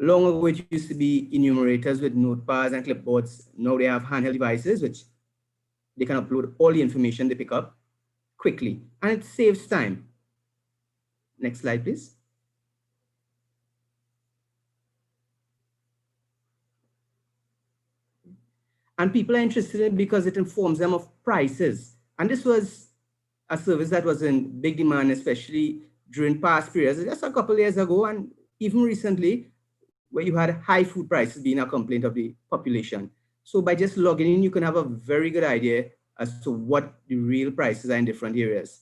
[SPEAKER 4] Long ago, it used to be enumerators with notepads and clipboards. Now they have handheld devices, which they can upload all the information they pick up quickly, and it saves time. Next slide, please. And people are interested in it because it informs them of prices. And this was a service that was in big demand, especially during past periods, just a couple of years ago, and even recently, where you had high food prices being a complaint of the population. So by just logging in, you can have a very good idea as to what the real prices are in different areas.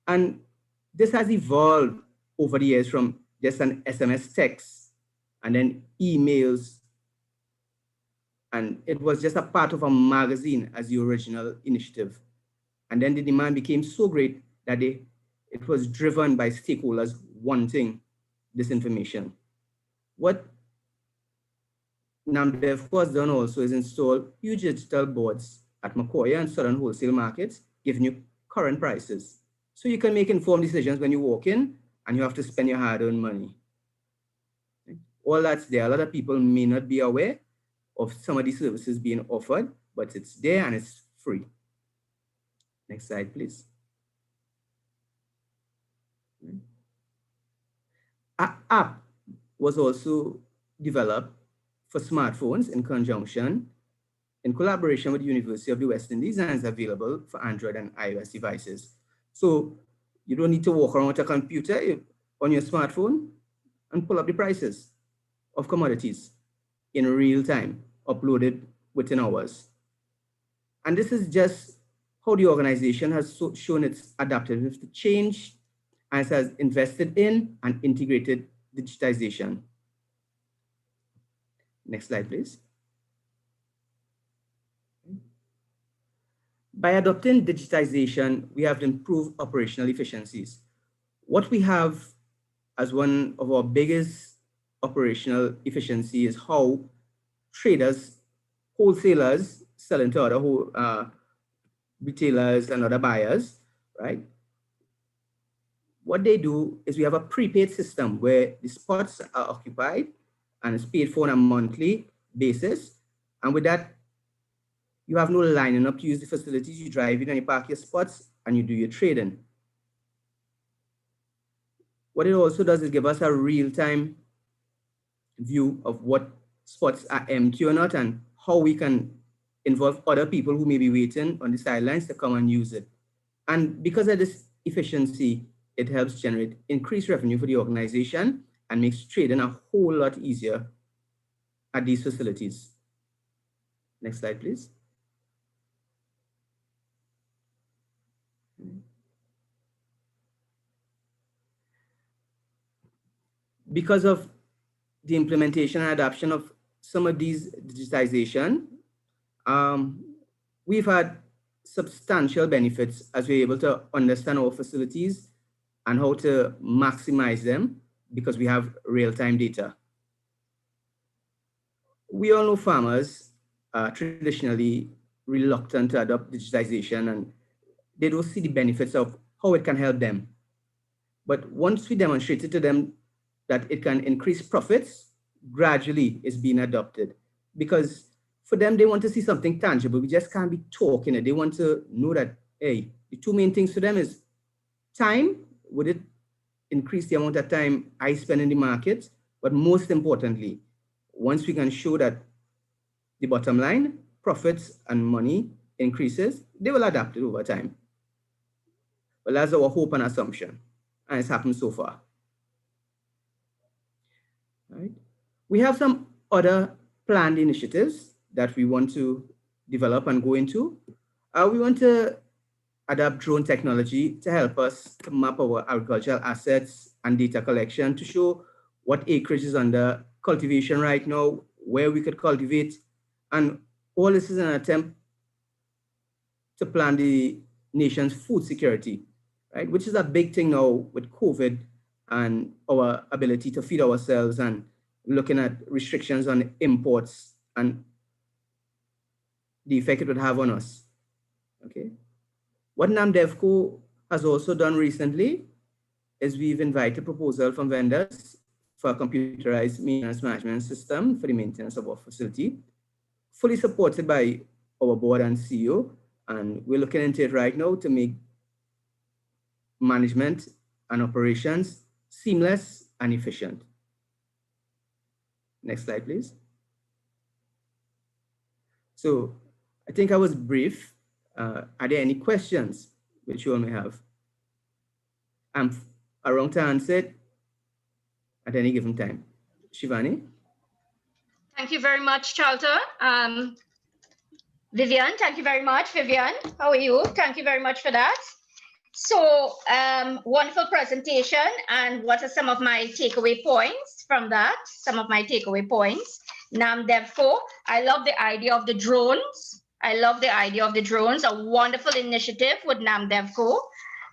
[SPEAKER 4] And this has evolved over the years from just an SMS text and then emails. And it was just a part of a magazine as the original initiative. And then the demand became so great that it was driven by stakeholders wanting this information. What NAMDEVCO has done also is install huge digital boards at Macoya and southern wholesale markets, giving you current prices. So you can make informed decisions when you walk in and you have to spend your hard-earned money. All that's there. A lot of people may not be aware of some of these services being offered, but it's there and it's free. Next slide, please. An app was also developed for smartphones in collaboration with the University of the West Indies, and is available for Android and iOS devices. So you don't need to walk around with a computer on your smartphone and pull up the prices of commodities in real time, uploaded within hours. And this is just how the organization has shown its adaptiveness to change, and has invested in and integrated digitization. Next slide, please. By adopting digitization, we have improved operational efficiencies. What we have as one of our biggest operational efficiency is how traders, wholesalers selling to other retailers and other buyers, right? What they do is we have a prepaid system where the spots are occupied and it's paid for on a monthly basis. And with that, you have no lining up to use the facilities. You drive in and you park your spots and you do your trading. What it also does is give us a real-time view of what spots are empty or not, and how we can involve other people who may be waiting on the sidelines to come and use it. And because of this efficiency, it helps generate increased revenue for the organization and makes trading a whole lot easier at these facilities. Next slide, please. Because of the implementation and adoption of some of these digitization, we've had substantial benefits as we're able to understand our facilities and how to maximize them because we have real-time data. We all know farmers are traditionally reluctant to adopt digitization, and they don't see the benefits of how it can help them. But once we demonstrated to them that it can increase profits, gradually it's being adopted. Because for them, they want to see something tangible. We just can't be talking it. They want to know that, hey, the two main things for them is time. Would it increase the amount of time I spend in the market? But most importantly, once we can show that the bottom line, profits and money increases, they will adapt it over time. Well, that's our hope and assumption, and it's happened so far. Right? We have some other planned initiatives that we want to develop and go into. We want to adapt drone technology to help us to map our agricultural assets and data collection to show what acreage is under cultivation right now, where we could cultivate, and all this is an attempt to plan the nation's food security, right? Which is a big thing now with COVID and our ability to feed ourselves, and looking at restrictions on imports and the effect it would have on us, okay? What NAMDEVCO has also done recently is we've invited proposal from vendors for a computerized maintenance management system for the maintenance of our facility, fully supported by our board and CEO, and we're looking into it right now to make management and operations seamless and efficient. Next slide, please. So I think I was brief. Are there any questions which you all may have? I'm around to answer it at any given time. Shivani?
[SPEAKER 1] Thank you very much, Charlton. Vivian, thank you very much. Vivian, how are you? Thank you very much for that. So wonderful presentation. And what are some of my takeaway points from that? Some of my takeaway points. NAMDEVCO, I love the idea of the drones. I love the idea of the drones, a wonderful initiative with NAMDEVCO.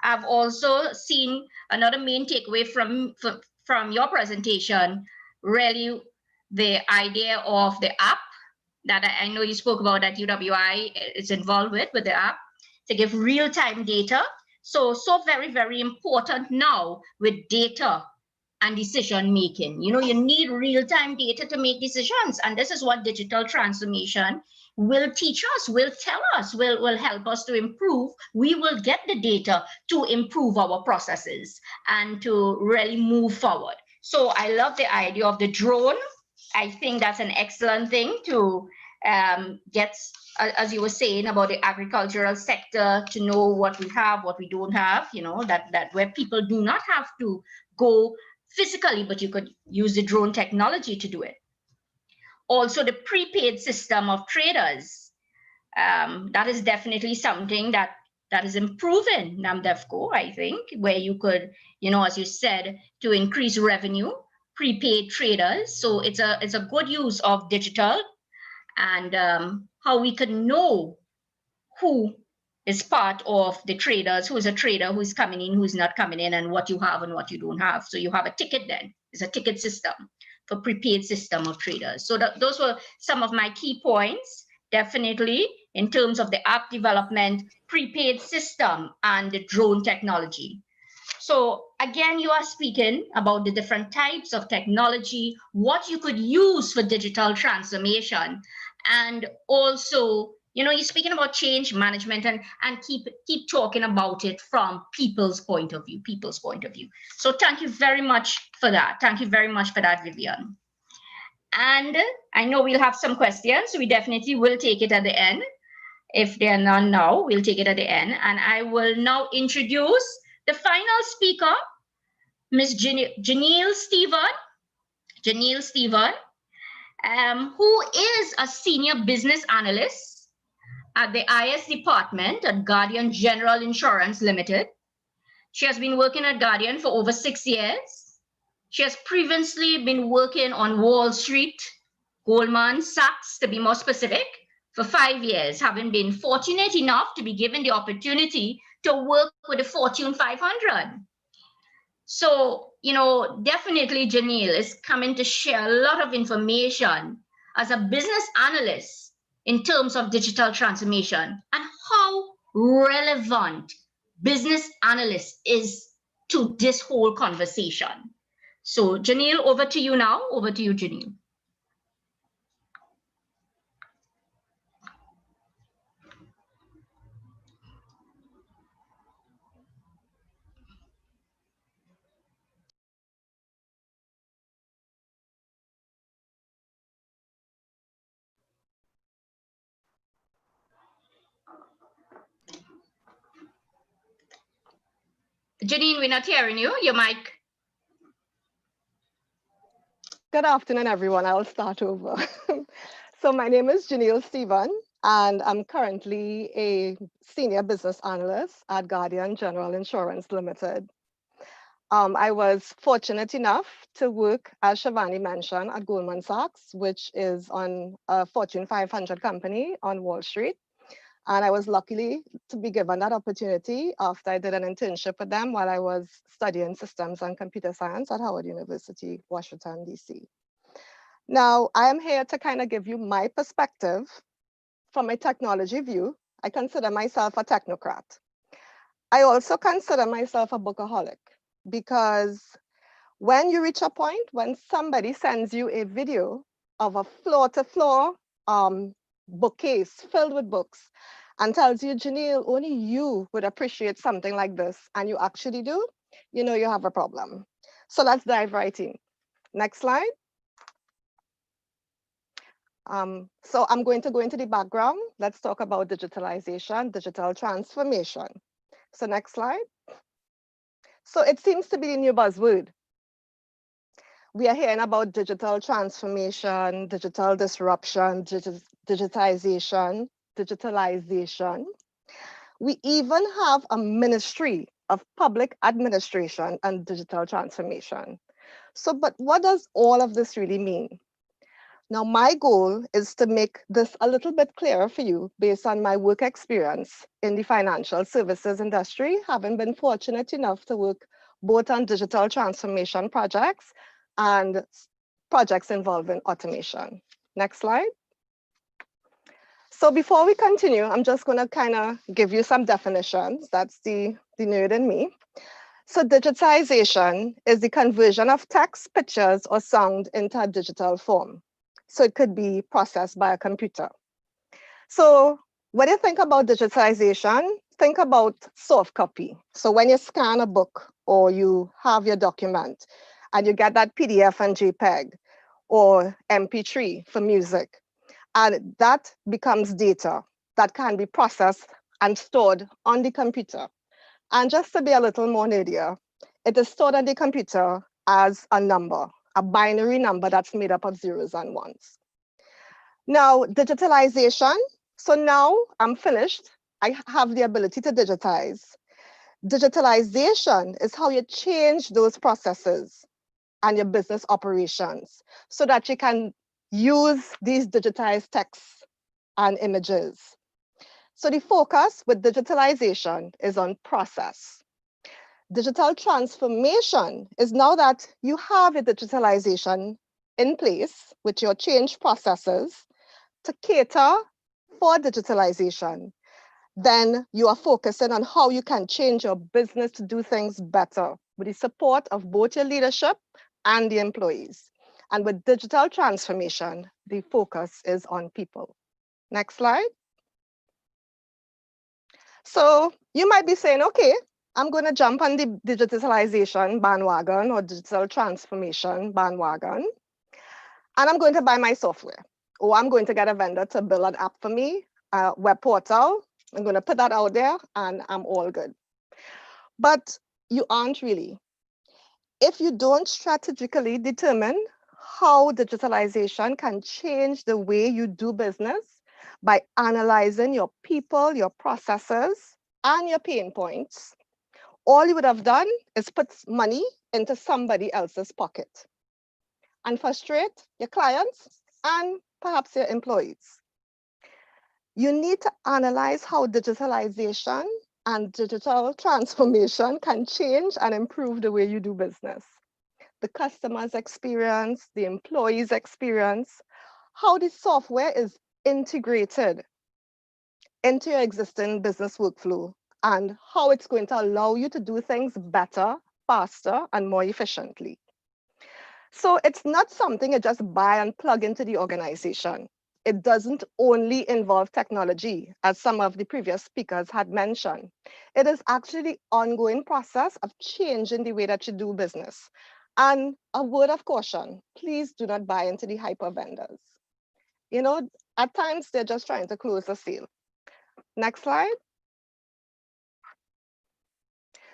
[SPEAKER 1] I've also seen another main takeaway from your presentation, really the idea of the app that I know you spoke about that UWI is involved with the app to give real-time data. So very, very important now with data and decision making. You know, you need real-time data to make decisions. And this is what digital transformation will teach us, will tell us, will help us to improve. We will get the data to improve our processes and to really move forward. So I love the idea of the drone. I think that's an excellent thing to get, as you were saying, about the agricultural sector, to know what we have, what we don't have, you know, that where people do not have to go physically, but you could use the drone technology to do it. Also, the prepaid system of traders. That is definitely something that is improving NAMDEFCO, I think, where you could, you know, as you said, to increase revenue, prepaid traders. So it's a good use of digital, and how we can know who is part of the traders, who is a trader, who is coming in, who is not coming in, and what you have and what you don't have. So you have a ticket then. It's a ticket system for prepaid system of traders. So those were some of my key points, definitely, in terms of the app development, prepaid system, and the drone technology. So again, you are speaking about the different types of technology, what you could use for digital transformation, and also, you know, you're speaking about change management and keep talking about it from people's point of view, So thank you very much for that. Thank you very much for that, Vivian. And I know we'll have some questions, so we definitely will take it at the end. If there are none now, we'll take it at the end. And I will now introduce the final speaker, Ms. Janelle Stephen. Janelle Stephen, who is a senior business analyst at the IS department at Guardian General Insurance Limited. She has been working at Guardian for over 6 years. She has previously been working on Wall Street, Goldman Sachs, to be more specific, for 5 years, having been fortunate enough to be given the opportunity to work with the Fortune 500. So, you know, definitely Janelle is coming to share a lot of information as a business analyst in terms of digital transformation and how relevant business analyst is to this whole conversation. So Janelle, over to you now. Over to you, Janelle. Janine, we're not hearing you. Your mic.
[SPEAKER 5] Good afternoon, everyone. I'll start over. So my name is Janelle Stephen, and I'm currently a senior business analyst at Guardian General Insurance Limited. I was fortunate enough to work, as Shivani mentioned, at Goldman Sachs, which is on a Fortune 500 company on Wall Street. And I was lucky to be given that opportunity after I did an internship with them while I was studying systems and computer science at Howard University, Washington, DC. Now, I am here to kind of give you my perspective from a technology view. I consider myself a technocrat. I also consider myself a bookaholic, because when you reach a point when somebody sends you a video of a floor-to-floor bookcase filled with books and tells you, Janelle, only you would appreciate something like this, and you actually do, you know you have a problem. So let's dive right in. Next slide. So I'm going to go into the background. Let's talk about digitalization, digital transformation. So next slide. So it seems to be the new buzzword. We are hearing about digital transformation, digital disruption, digitization, digitalization. We even have a Ministry of Public Administration and Digital Transformation. So, but what does all of this really mean? Now, my goal is to make this a little bit clearer for you based on my work experience in the financial services industry, having been fortunate enough to work both on digital transformation projects and projects involving automation. Next slide. So before we continue, I'm just going to kind of give you some definitions. That's the nerd in me. So digitization is the conversion of text, pictures, or sound into a digital form. So it could be processed by a computer. So when you think about digitization, think about soft copy. So when you scan a book or you have your document and you get that PDF and JPEG or MP3 for music, and that becomes data that can be processed and stored on the computer. And just to be a little more nerdier, it is stored on the computer as a number, a binary number that's made up of zeros and ones. Now, digitalization. So now I'm finished. I have the ability to digitize. Digitalization is how you change those processes and your business operations so that you can use these digitized texts and images. So the focus with digitalization is on process. Digital transformation is now that you have a digitalization in place with your change processes to cater for digitalization. Then you are focusing on how you can change your business to do things better with the support of both your leadership and the employees. And with digital transformation, the focus is on people. Next slide. So you might be saying, okay, I'm going to jump on the digitalization bandwagon or digital transformation bandwagon, and I'm going to buy my software. Or I'm going to get a vendor to build an app for me, a web portal. I'm going to put that out there and I'm all good. But you aren't really. If you don't strategically determine how digitalization can change the way you do business by analyzing your people, your processes, and your pain points, all you would have done is put money into somebody else's pocket and frustrate your clients and perhaps your employees. You need to analyze how digitalization and digital transformation can change and improve the way you do business. The customer's experience, the employee's experience, how the software is integrated into your existing business workflow, and how it's going to allow you to do things better, faster, and more efficiently. So it's not something you just buy and plug into the organization. It doesn't only involve technology, as some of the previous speakers had mentioned. It is actually the ongoing process of changing the way that you do business. And a word of caution, please do not buy into the hyper vendors. You know, at times they're just trying to close a sale. Next slide.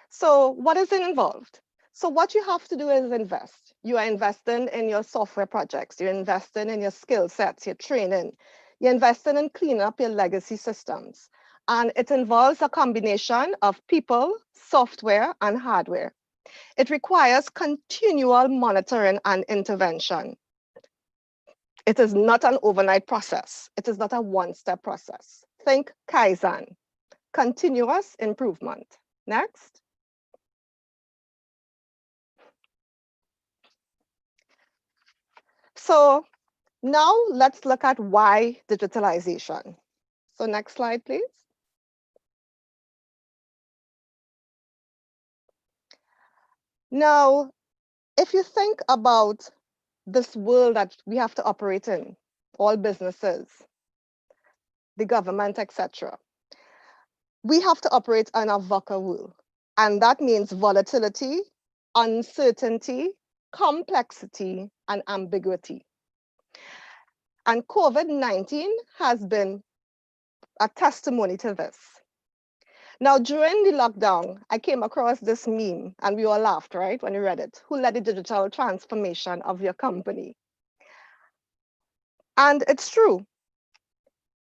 [SPEAKER 5] So what is involved? So what you have to do is invest. You are investing in your software projects. You're investing in your skill sets, your training. You're investing in cleaning up your legacy systems. And it involves a combination of people, software, and hardware. It requires continual monitoring and intervention. It is not an overnight process. It is not a one-step process. Think Kaizen, continuous improvement. Next. So now let's look at why digitalization. So next slide, please. Now, if you think about this world that we have to operate in, all businesses, the government, etc., we have to operate in a VUCA world. And that means volatility, uncertainty, complexity, and ambiguity. And COVID-19 has been a testimony to this. Now, during the lockdown, I came across this meme and we all laughed, right, when we read it. Who led the digital transformation of your company? And it's true.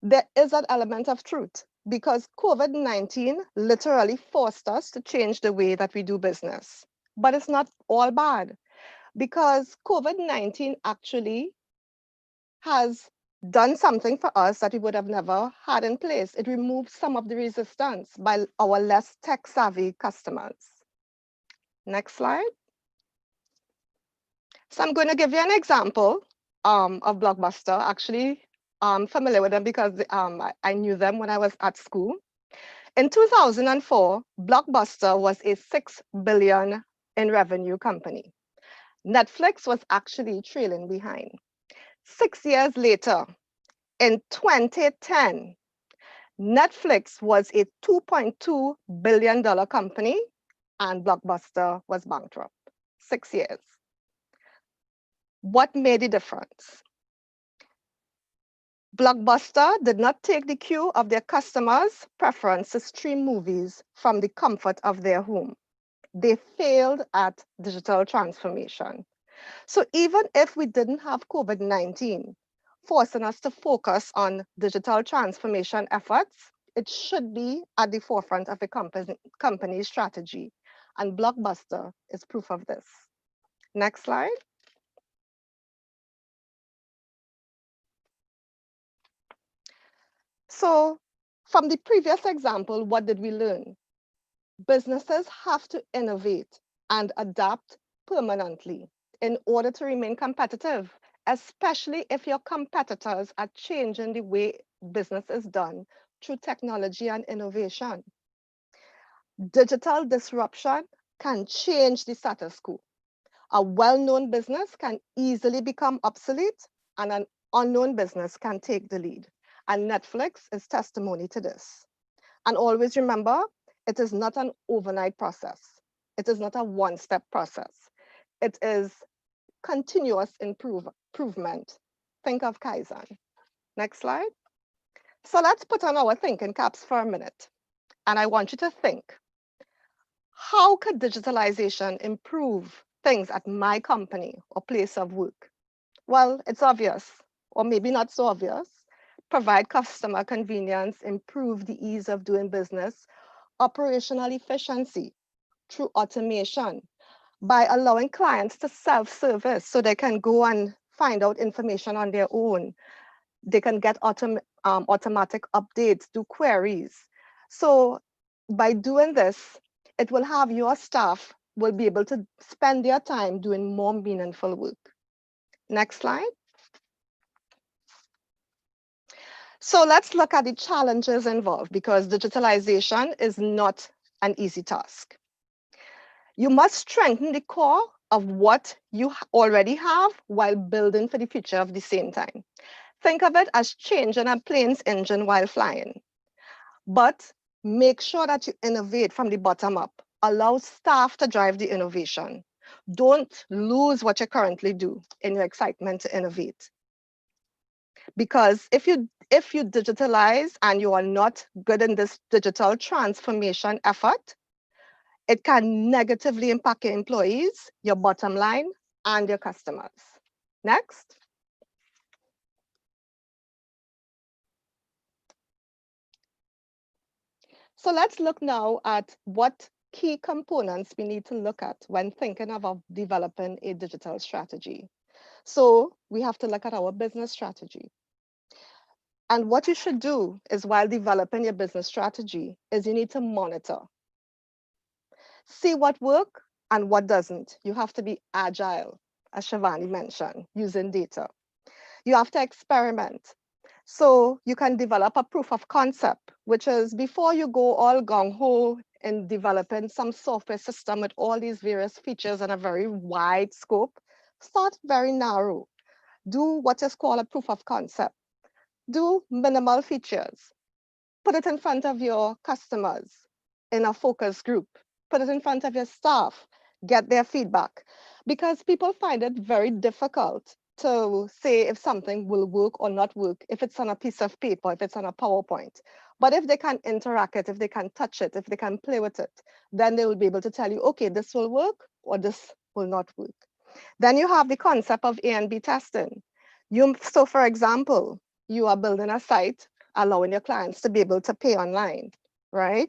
[SPEAKER 5] There is an element of truth because COVID-19 literally forced us to change the way that we do business. But it's not all bad because COVID-19 actually has done something for us that we would have never had in place. It removed some of the resistance by our less tech-savvy customers. Next slide. So I'm going to give you an example of Blockbuster. Actually, I'm familiar with them because I knew them when I was at school. In 2004, Blockbuster was a 6 billion in revenue company. Netflix was actually trailing behind. 6 years later, in 2010, Netflix was a $2.2 billion company and Blockbuster was bankrupt. 6 years. What made the difference? Blockbuster did not take the cue of their customers' preference to stream movies from the comfort of their home. They failed at digital transformation. So even if we didn't have COVID-19 forcing us to focus on digital transformation efforts, it should be at the forefront of a company's strategy. And Blockbuster is proof of this. Next slide. So from the previous example, what did we learn? Businesses have to innovate and adapt permanently in order to remain competitive, especially if your competitors are changing the way business is done through technology and innovation. Digital disruption can change the status quo. A well-known business can easily become obsolete and an unknown business can take the lead. And Netflix is testimony to this. And always remember, it is not an overnight process. It is not a one-step process. It is continuous improvement. Think of Kaizen. Next slide. So let's put on our thinking caps for a minute. And I want you to think, how could digitalization improve things at my company or place of work? Well, it's obvious, or maybe not so obvious. Provide customer convenience, improve the ease of doing business, operational efficiency through automation by allowing clients to self-service so they can go and find out information on their own. They can get automatic updates, do queries. So by doing this, it will have your staff will be able to spend their time doing more meaningful work. Next slide. So let's look at the challenges involved because digitalization is not an easy task. You must strengthen the core of what you already have while building for the future at the same time. Think of it as changing a plane's engine while flying. But make sure that you innovate from the bottom up. Allow staff to drive the innovation. Don't lose what you currently do in your excitement to innovate. Because if you digitalize and you are not good in this digital transformation effort, it can negatively impact your employees, your bottom line, and your customers. Next. So let's look now at what key components we need to look at when thinking about developing a digital strategy. So we have to look at our business strategy. And what you should do is while developing your business strategy is you need to monitor. See what works and what doesn't. You have to be agile, as Shivani mentioned, using data. You have to experiment. So you can develop a proof of concept, which is before you go all gung-ho in developing some software system with all these various features and a very wide scope, start very narrow. Do what is called a proof of concept. Do minimal features. Put it in front of your customers in a focus group. Put it in front of your staff. Get their feedback. Because people find it very difficult to say if something will work or not work, if it's on a piece of paper, if it's on a PowerPoint. But if they can interact it, if they can touch it, if they can play with it, then they will be able to tell you, okay, this will work or this will not work. Then you have the concept of A and B testing. So for example, you are building a site, allowing your clients to be able to pay online, right?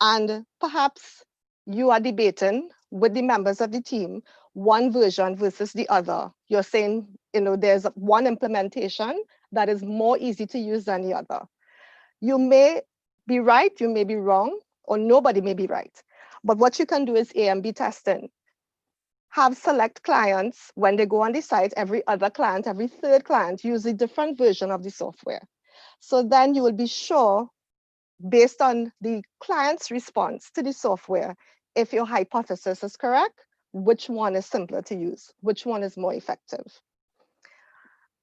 [SPEAKER 5] And perhaps you are debating with the members of the team, one version versus the other. You're saying, there's one implementation that is more easy to use than the other. You may be right, you may be wrong, or nobody may be right. But what you can do is A and B testing. have select clients. When they go on the site, every other client, every third client use a different version of the software. So then you will be sure, based on the client's response to the software, if your hypothesis is correct, which one is simpler to use, which one is more effective.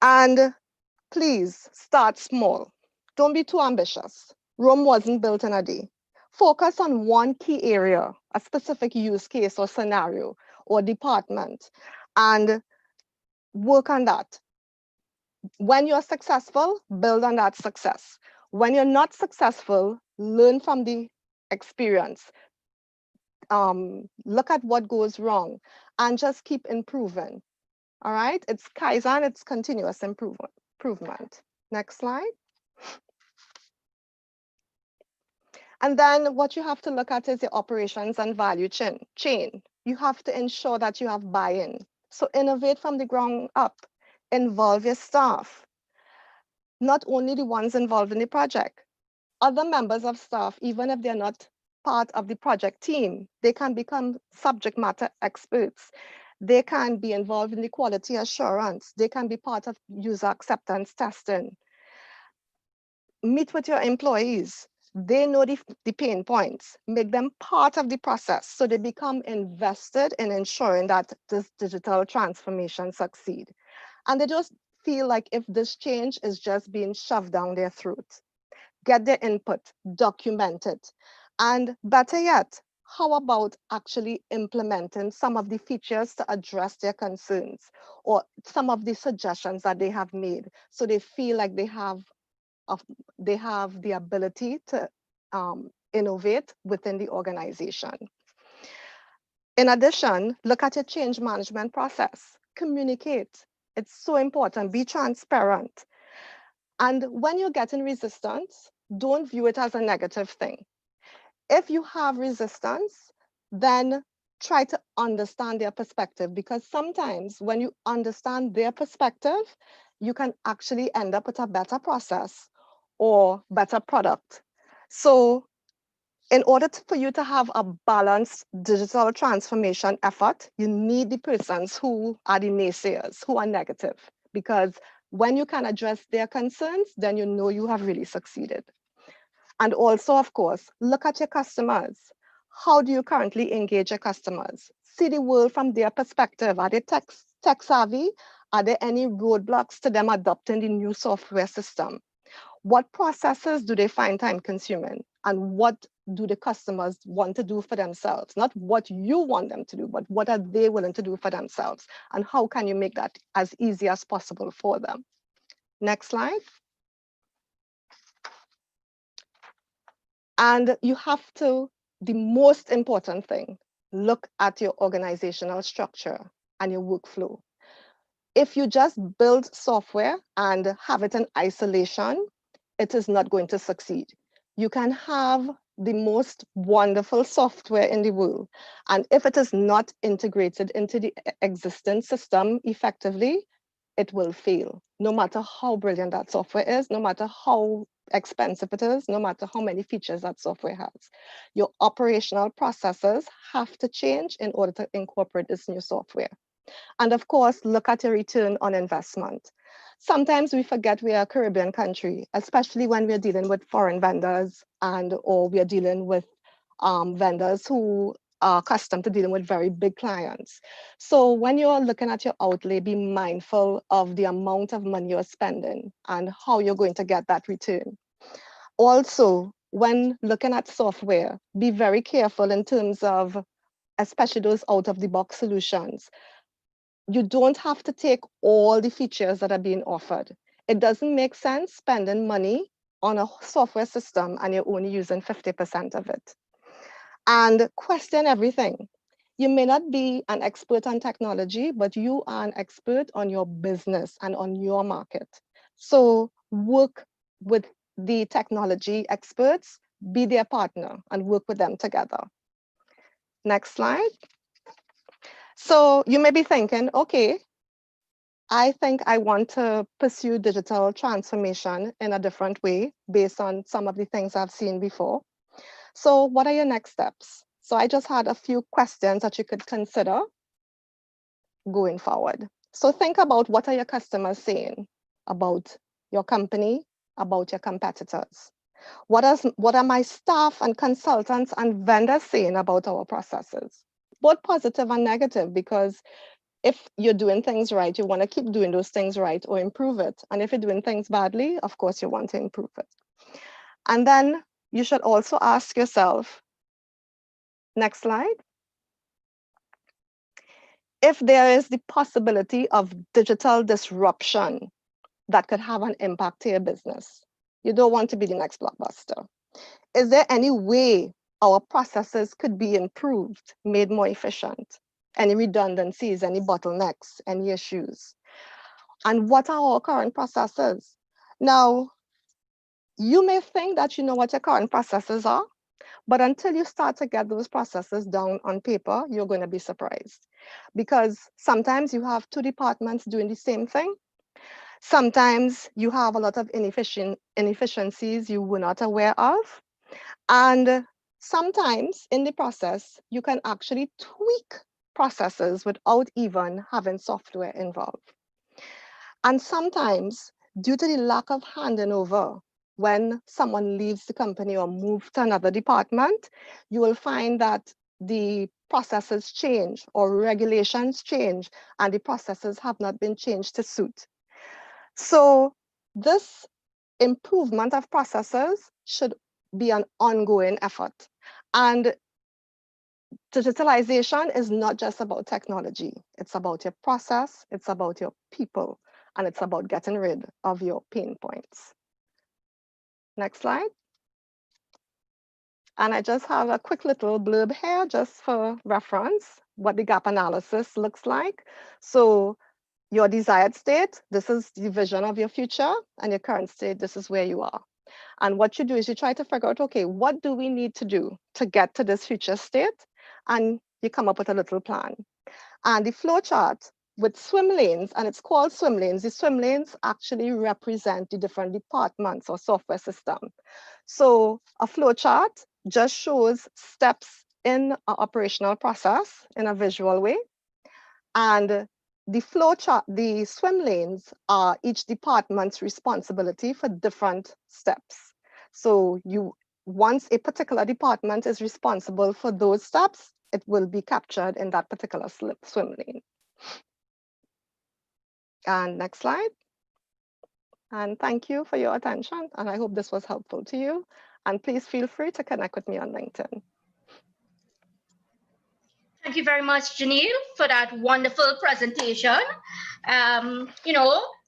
[SPEAKER 5] And please start small. Don't be too ambitious. Rome wasn't built in a day. Focus on one key area, a specific use case or scenario or department, and work on that. When you're successful, build on that success. When you're not successful, learn from the experience. Look at what goes wrong and just keep improving. All right, it's Kaizen, it's continuous improvement. Next slide. And then what you have to look at is your operations and value chain. You have to ensure that you have buy-in. So innovate from the ground up, involve your staff, not only the ones involved in the project. Other members of staff, even if they're not part of the project team, they can become subject matter experts. They can be involved in the quality assurance. They can be part of user acceptance testing. Meet with your employees. They know the pain points. Make them part of the process so they become invested in ensuring that this digital transformation succeed. And they just feel like if this change is just being shoved down their throat. Get their input, document it. And better yet, how about actually implementing some of the features to address their concerns or some of the suggestions that they have made so they feel like they have the ability to innovate within the organization. In addition, look at your change management process. Communicate. It's so important. Be transparent. And when you're getting resistance, don't view it as a negative thing. If you have resistance, then try to understand their perspective, because sometimes when you understand their perspective, you can actually end up with a better process or better product. So in order for you to have a balanced digital transformation effort, you need the persons who are the naysayers, who are negative, because when you can address their concerns, then you know you have really succeeded. And also, of course, look at your customers. How do you currently engage your customers? See the world from their perspective. Are they tech savvy? Are there any roadblocks to them adopting the new software system? What processes do they find time consuming? And what do the customers want to do for themselves? Not what you want them to do, but what are they willing to do for themselves? And how can you make that as easy as possible for them? Next slide. And you have to, the most important thing, look at your organizational structure and your workflow. If you just build software and have it in isolation, it is not going to succeed. You can have the most wonderful software in the world, and if it is not integrated into the existing system effectively, it will fail. No matter how brilliant that software is, no matter how expensive it is, no matter how many features that software has. Your operational processes have to change in order to incorporate this new software. And of course, look at your return on investment. Sometimes we forget we are a Caribbean country, especially when we're dealing with foreign vendors or we're dealing with vendors who are accustomed to dealing with very big clients. So when you're looking at your outlay, be mindful of the amount of money you're spending and how you're going to get that return. Also, when looking at software, be very careful in terms of, especially those out-of-the-box solutions. You don't have to take all the features that are being offered. It doesn't make sense spending money on a software system and you're only using 50% of it. And question everything. You may not be an expert on technology, but you are an expert on your business and on your market. So work with the technology experts, be their partner and work with them together. Next slide. So you may be thinking, okay, I think I want to pursue digital transformation in a different way based on some of the things I've seen before. So what are your next steps? So I just had a few questions that you could consider. going forward. So think about, what are your customers saying about your company, about your competitors? What are my staff and consultants and vendors saying about our processes? Both positive and negative, because if you're doing things right, you want to keep doing those things right or improve it. And if you're doing things badly, of course, you want to improve it. And then you should also ask yourself, next slide, if there is the possibility of digital disruption that could have an impact to your business. You don't want to be the next Blockbuster. Is there any way our processes could be improved, made more efficient? Any redundancies, any bottlenecks, any issues? And what are our current processes? Now, you may think that you know what your current processes are, but until you start to get those processes down on paper, you're going to be surprised. Because sometimes you have two departments doing the same thing. Sometimes you have a lot of inefficiencies you were not aware of. And sometimes in the process, you can actually tweak processes without even having software involved. And sometimes, due to the lack of handing over, when someone leaves the company or moves to another department, you will find that the processes change or regulations change, and the processes have not been changed to suit. So this improvement of processes should be an ongoing effort. And digitalization is not just about technology. It's about your process, it's about your people, and it's about getting rid of your pain points. Next slide. And I just have a quick little blurb here just for reference, what the gap analysis looks like. So your desired state, this is the vision of your future, and your current state, this is where you are. And what you do is you try to figure out, okay, what do we need to do to get to this future state? And you come up with a little plan. And the flow chart with swim lanes, and it's called swim lanes. The swim lanes actually represent the different departments or software system. So a flow chart just shows steps in an operational process in a visual way. And the flow chart, the swim lanes are each department's responsibility for different steps. So once a particular department is responsible for those steps, it will be captured in that particular swim lane. And next slide. And thank you for your attention. And I hope this was helpful to you. And please feel free to connect with me on LinkedIn.
[SPEAKER 1] Thank you very much, Janelle, for that wonderful presentation.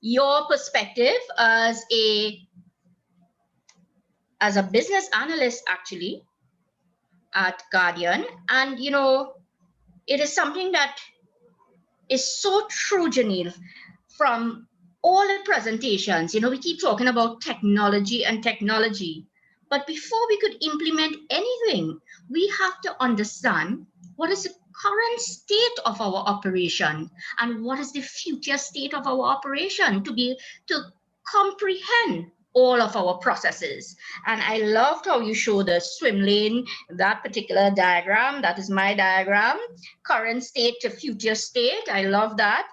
[SPEAKER 1] Your perspective as a business analyst, actually, at Guardian. And, it is something that is so true, Janelle, from all the presentations. We keep talking about technology and technology. But before we could implement anything, we have to understand what is the current state of our operation and what is the future state of our operation to comprehend all of our processes. And I loved how you showed the swim lane, that particular diagram. That is my diagram, current state to future state. I love that.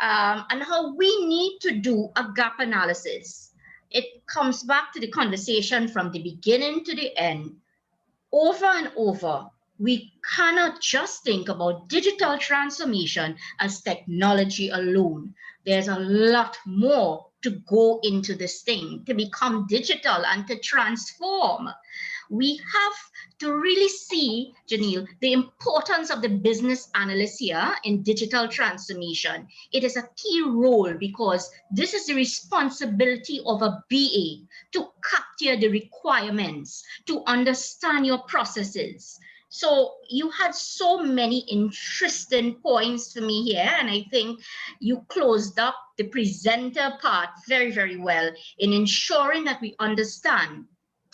[SPEAKER 1] And how we need to do a gap analysis. It comes back to the conversation from the beginning to the end. Over and over, we cannot just think about digital transformation as technology alone. There's a lot more to go into this thing, to become digital and to transform. We have to really see, Janelle, the importance of the business analyst here in digital transformation. It is a key role because this is the responsibility of a BA to capture the requirements, to understand your processes. So you had so many interesting points for me here, and I think you closed up the presenter part very, very well in ensuring that we understand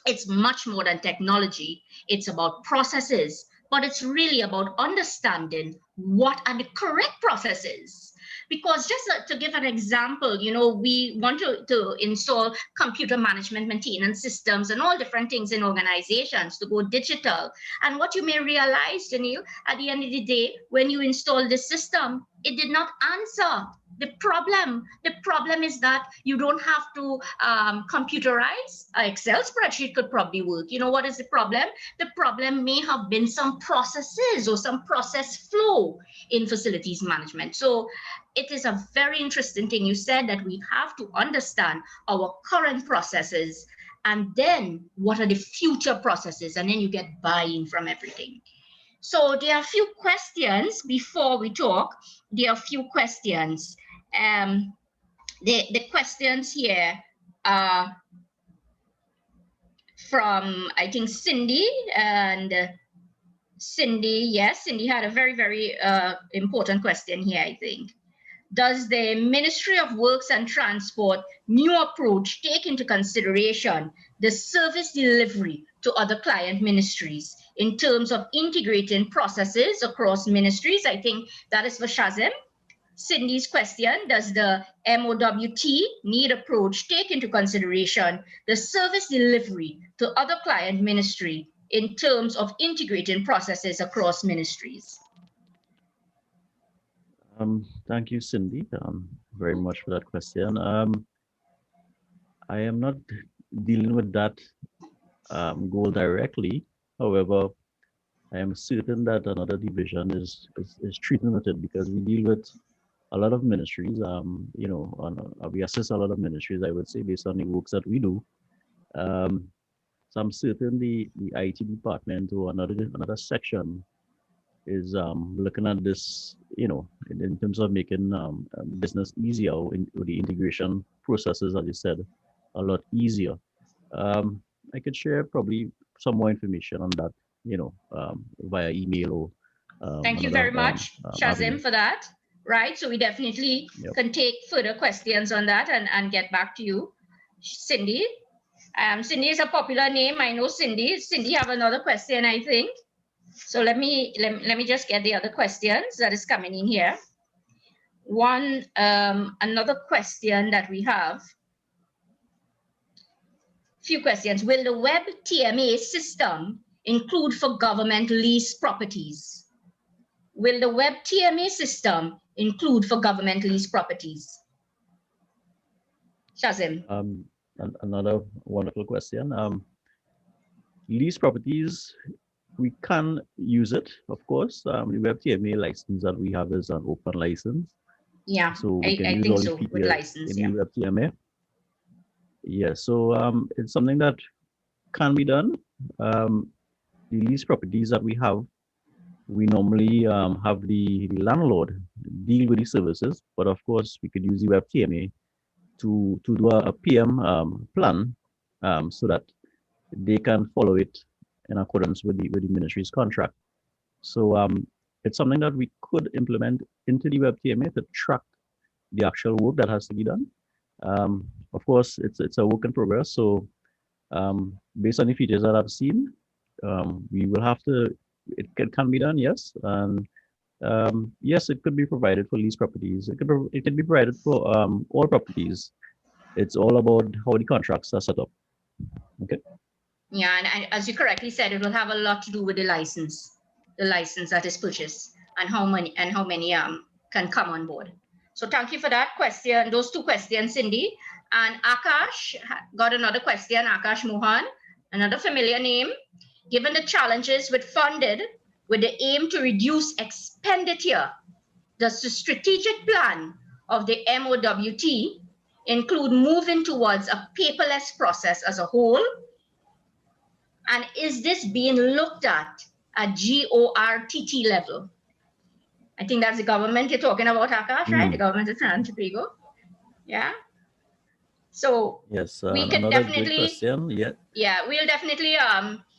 [SPEAKER 1] it's much more than technology. It's about processes, but it's really about understanding what are the correct processes. Because just to give an example, you know, we want to install computer management maintenance systems and all different things in organizations to go digital. And what you may realize, Janil, at the end of the day, when you install the system, it did not answer the problem. The problem is that you don't have to computerize. An Excel spreadsheet could probably work. You know what is the problem? The problem may have been some processes or some process flow in facilities management. So it is a very interesting thing you said, that we have to understand our current processes and then what are the future processes, and then you get buy-in from everything. So there are a few questions before we talk. There are a few questions. The questions here are from, I think, Cindy. And Cindy, yes, Cindy had a very, very important question here, I think. Does the Ministry of Works and Transport new approach take into consideration the service delivery to other client ministries in terms of integrating processes across ministries? I think that is for Shazim. Cindy's question, does the MOWT need approach take into consideration the service delivery to other client ministry in terms of integrating processes across ministries?
[SPEAKER 3] Thank you, Cindy, very much for that question. I am not dealing with that goal directly. However, I am certain that another division is treating with it, because we deal with a lot of ministries. You know, we assist a lot of ministries, I would say, based on the works that we do. So I'm certain the IT department or another section is looking at this, you know, in terms of making business easier, with the integration processes, as you said, a lot easier. I could share probably some more information on that, you know, via email or
[SPEAKER 1] Thank you very much, Shazim, for that. Right, so we definitely can take further questions on that and get back to you. Cindy, Cindy is a popular name. I know Cindy. Cindy have another question, I think. So let me just get the other questions that is coming in here. One, another question that we have. Few questions. Will the web TMA system include for government lease properties? Will the web TMA system include for government lease properties? Shazim.
[SPEAKER 3] Another wonderful question. Lease properties, we can use it, of course. The web TMA license that we have is an open license.
[SPEAKER 1] Yeah,
[SPEAKER 3] so we can
[SPEAKER 1] I
[SPEAKER 3] use
[SPEAKER 1] think
[SPEAKER 3] all
[SPEAKER 1] so,
[SPEAKER 3] the
[SPEAKER 1] with license,
[SPEAKER 3] in the web TMA. Yeah, so it's something that can be done. The lease properties that we have, we normally have the landlord deal with the services, but of course we could use the web TMA to do a PM plan, so that they can follow it in accordance with the ministry's contract. So it's something that we could implement into the web TMA to track the actual work that has to be done. Of course, it's a work in progress. So based on the features that I've seen, we will have to. It can be done, yes, and yes, it could be provided for lease properties. It can be provided for all properties. It's all about how the contracts are set up. Okay.
[SPEAKER 1] Yeah, and as you correctly said, it will have a lot to do with the license that is purchased, and how many can come on board. So thank you for that question, those two questions, Cindy. And Akash got another question, Akash Mohan, another familiar name. Given the challenges with funded with the aim to reduce expenditure, does the strategic plan of the MOWT include moving towards a paperless process as a whole? And is this being looked at GORTT level? I think that's the government you're talking about, Akash, right? The government of Tobago. Yeah. So
[SPEAKER 3] yes,
[SPEAKER 1] we could
[SPEAKER 3] another
[SPEAKER 1] definitely,
[SPEAKER 3] great question.
[SPEAKER 1] Yeah, we'll definitely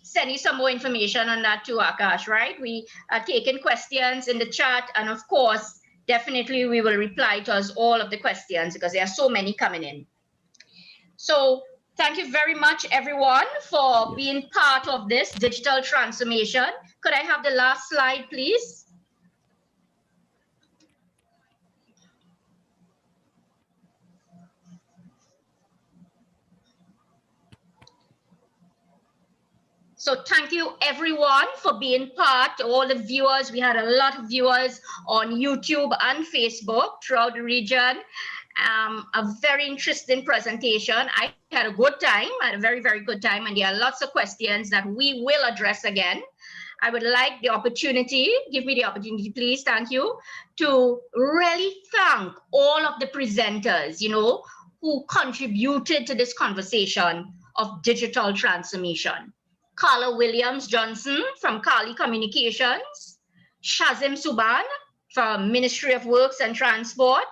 [SPEAKER 1] send you some more information on that too, Akash, right? We are taking questions in the chat, and of course, definitely we will reply to all of the questions because there are so many coming in. So thank you very much, everyone, for being part of this digital transformation. Could I have the last slide, please? So thank you everyone for being part, all the viewers. We had a lot of viewers on YouTube and Facebook throughout the region. A very interesting presentation. I had a good time, I had a very, very good time, and there are lots of questions that we will address again. I would like the opportunity, give me the opportunity, please, thank you, to really thank all of the presenters, who contributed to this conversation of digital transformation. Carla Williams-Johnson from Carly Communications, Shazim Suban from Ministry of Works and Transport,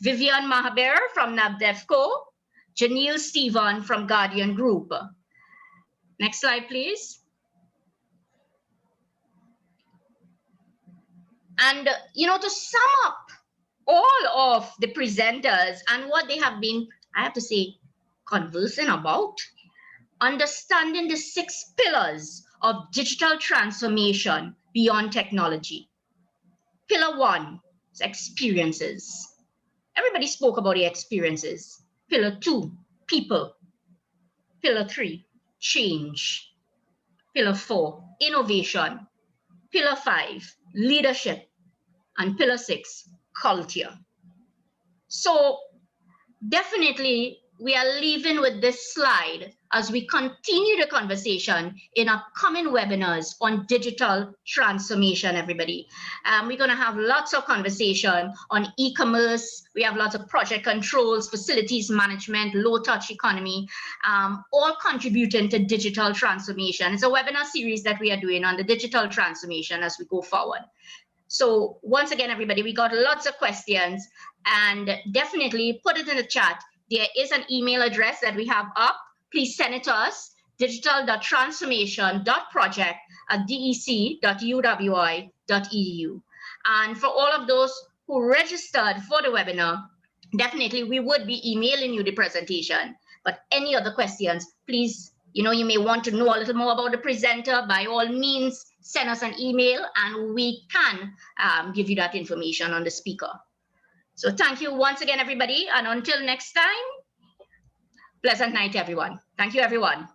[SPEAKER 1] Vivian Mahaber from NABDEFCO, Janelle Stephen from Guardian Group. Next slide, please. And, to sum up all of the presenters and what they have been, I have to say, conversing about, understanding the 6 pillars of digital transformation beyond technology. Pillar 1 is experiences. Everybody spoke about the experiences. Pillar 2, people. Pillar 3, change. Pillar 4, innovation. Pillar 5, leadership. And pillar 6, culture. So definitely we are leaving with this slide as we continue the conversation in upcoming webinars on digital transformation, everybody. We're going to have lots of conversation on e-commerce. We have lots of project controls, facilities management, low-touch economy, all contributing to digital transformation. It's a webinar series that we are doing on the digital transformation as we go forward. So once again, everybody, we got lots of questions, and definitely put it in the chat. There is an email address that we have up. Please send it to us, digital.transformation.dec.uwi.edu. And for all of those who registered for the webinar, definitely we would be emailing you the presentation. But any other questions, please, you may want to know a little more about the presenter. By all means, send us an email and we can give you that information on the speaker. So thank you once again, everybody. And until next time, pleasant night, everyone. Thank you, everyone.